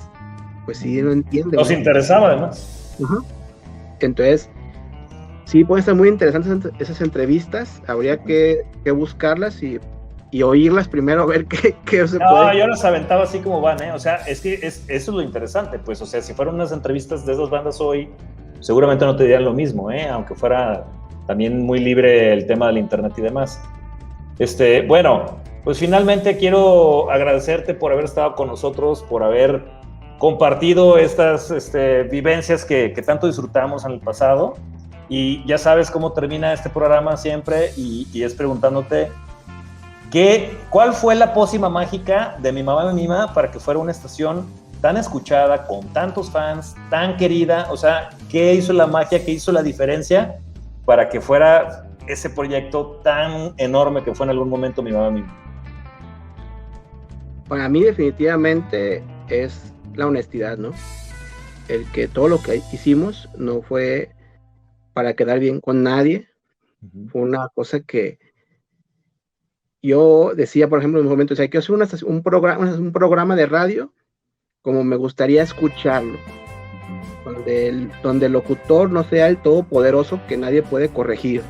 pues sí, no entienden.
Nos interesaba además.
Uh-huh. Entonces, sí, pueden ser muy interesantes esas entrevistas. Habría que buscarlas y oírlas primero, a ver qué se puede.
No, yo las aventaba así como van, ¿eh? O sea, es que eso es lo interesante, pues. O sea, si fueran unas entrevistas de esas bandas hoy, seguramente no te dirían lo mismo, ¿eh? Aunque fuera también muy libre el tema del internet y demás. Bueno, pues finalmente quiero agradecerte por haber estado con nosotros, por haber compartido estas vivencias que tanto disfrutamos en el pasado. Y ya sabes cómo termina este programa siempre y es preguntándote ¿cuál fue la pócima mágica de Mi Mamá Me Mima para que fuera una estación tan escuchada, con tantos fans, tan querida? O sea, ¿qué hizo la magia, qué hizo la diferencia para que fuera ese proyecto tan enorme que fue en algún momento Mi Mamá Me Mima?
Para mí definitivamente es la honestidad, ¿no? El que todo lo que hicimos no fue para quedar bien con nadie. Uh-huh. Fue una cosa que yo decía, por ejemplo, en un momento, o sea, que hacer un programa de radio como me gustaría escucharlo, donde el locutor no sea el todopoderoso que nadie puede corregir,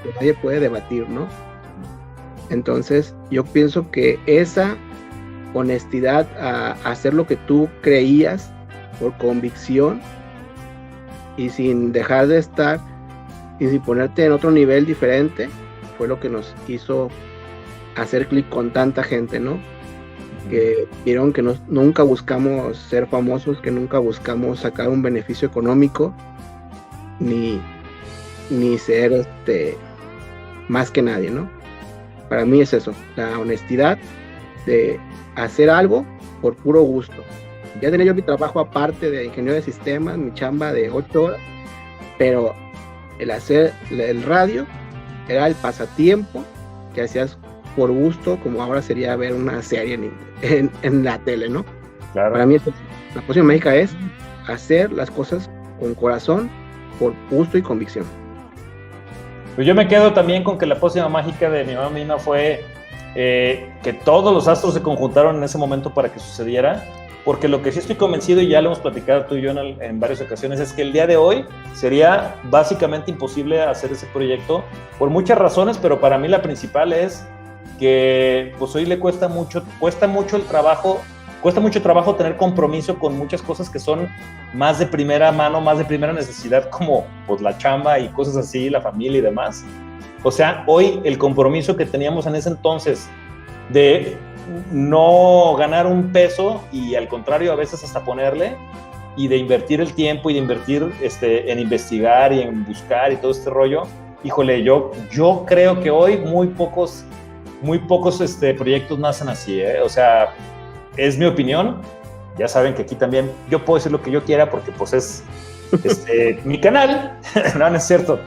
que nadie puede debatir, ¿no? Entonces, yo pienso que esa honestidad a hacer lo que tú creías por convicción y sin dejar de estar y sin ponerte en otro nivel diferente, fue lo que nos hizo hacer clic con tanta gente, ¿no? Que vieron que nunca buscamos ser famosos, que nunca buscamos sacar un beneficio económico, ni ser más que nadie, ¿no? Para mí es eso, la honestidad de hacer algo por puro gusto. Ya tenía yo mi trabajo aparte de ingeniero de sistemas, mi chamba de 8 horas, pero el hacer el radio era el pasatiempo que hacías por gusto, como ahora sería ver una serie en la tele, ¿no?
Claro.
Para mí la pócima mágica es hacer las cosas con corazón, por gusto y convicción.
Pues yo me quedo también con que la pócima mágica de Mi Mamá Me Mima fue que todos los astros se conjuntaron en ese momento para que sucediera, porque lo que sí estoy convencido, y ya lo hemos platicado tú y yo en varias ocasiones, es que el día de hoy sería básicamente imposible hacer ese proyecto por muchas razones, pero para mí la principal es que pues hoy le cuesta mucho trabajo tener compromiso con muchas cosas que son más de primera mano, más de primera necesidad, como pues la chamba y cosas así, la familia y demás. O sea, hoy el compromiso que teníamos en ese entonces de no ganar un peso y al contrario a veces hasta ponerle, y de invertir el tiempo y de invertir en investigar y en buscar y todo este rollo, híjole, yo creo que hoy muy pocos proyectos nacen así, ¿eh? O sea, es mi opinión. Ya saben que aquí también yo puedo decir lo que yo quiera porque pues es mi canal. No es cierto.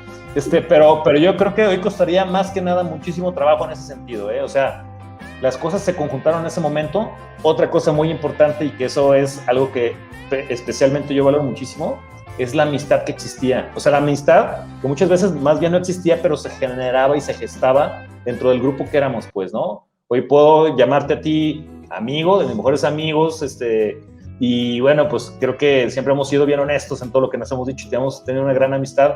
Pero yo creo que hoy costaría más que nada muchísimo trabajo en ese sentido, ¿eh? O sea, las cosas se conjuntaron en ese momento. Otra cosa muy importante, y que eso es algo que especialmente yo valoro muchísimo, es la amistad que existía. O sea, la amistad que muchas veces más bien no existía, pero se generaba y se gestaba dentro del grupo que éramos, pues, ¿no? Hoy puedo llamarte a ti amigo, de mis mejores amigos, y bueno, pues creo que siempre hemos sido bien honestos en todo lo que nos hemos dicho y hemos tenido una gran amistad,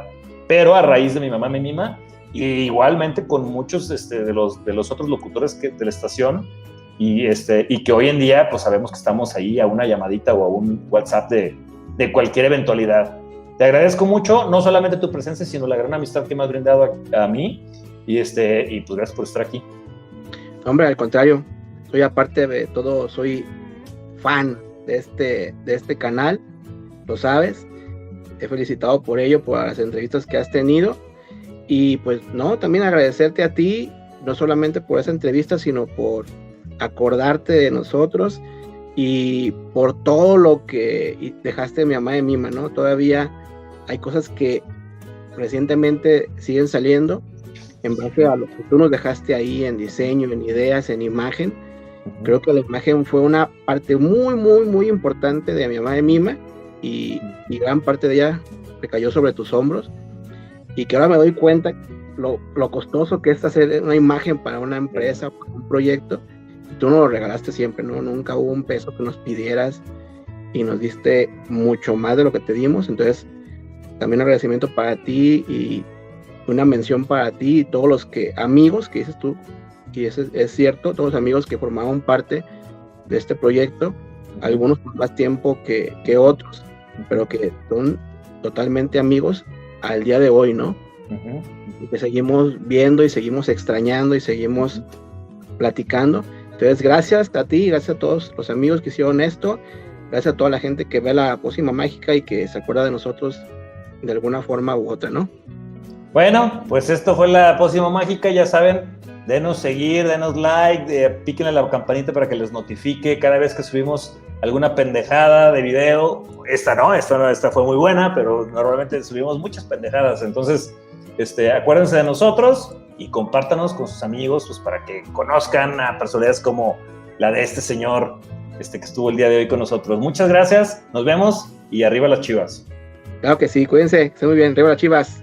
pero a raíz de Mi Mamá Me Mima, y igualmente con muchos de los otros locutores de la estación, y que hoy en día pues sabemos que estamos ahí a una llamadita o a un WhatsApp de cualquier eventualidad. Te agradezco mucho, no solamente tu presencia, sino la gran amistad que me has brindado a mí, y pues gracias por estar aquí.
Hombre, al contrario, soy aparte de todo, soy fan de este canal, lo sabes, te he felicitado por ello, por las entrevistas que has tenido, y pues no, también agradecerte a ti, no solamente por esa entrevista, sino por acordarte de nosotros, y por todo lo que dejaste de Mi Mamá Me Mima, ¿no? Todavía hay cosas que recientemente siguen saliendo en base a lo que tú nos dejaste ahí en diseño, en ideas, en imagen. Creo que la imagen fue una parte muy, muy, muy importante de Mi Mamá Me Mima, y gran parte de ella recayó sobre tus hombros, y que ahora me doy cuenta lo costoso que es hacer una imagen para una empresa, para un proyecto. Tú nos lo regalaste siempre, ¿no? Nunca hubo un peso que nos pidieras, y nos diste mucho más de lo que te dimos. Entonces también agradecimiento para ti, y una mención para ti y todos los amigos que dices tú, y eso es cierto, todos los amigos que formaban parte de este proyecto, algunos con más tiempo que otros, pero que son totalmente amigos al día de hoy, ¿no? Y que seguimos viendo y seguimos extrañando y seguimos platicando. Entonces, gracias a ti, gracias a todos los amigos que hicieron esto, gracias a toda la gente que ve La Pócima Mágica y que se acuerda de nosotros de alguna forma u otra, ¿no?
Bueno, pues esto fue La Pócima Mágica, ya saben, denos seguir, denos like, píquenle la campanita para que les notifique cada vez que subimos alguna pendejada de video. Esta fue muy buena, pero normalmente subimos muchas pendejadas, entonces acuérdense de nosotros y compártanos con sus amigos, pues para que conozcan a personalidades como la de este señor que estuvo el día de hoy con nosotros. Muchas gracias, nos vemos y arriba las Chivas.
Claro que sí, cuídense, estén muy bien, arriba las Chivas.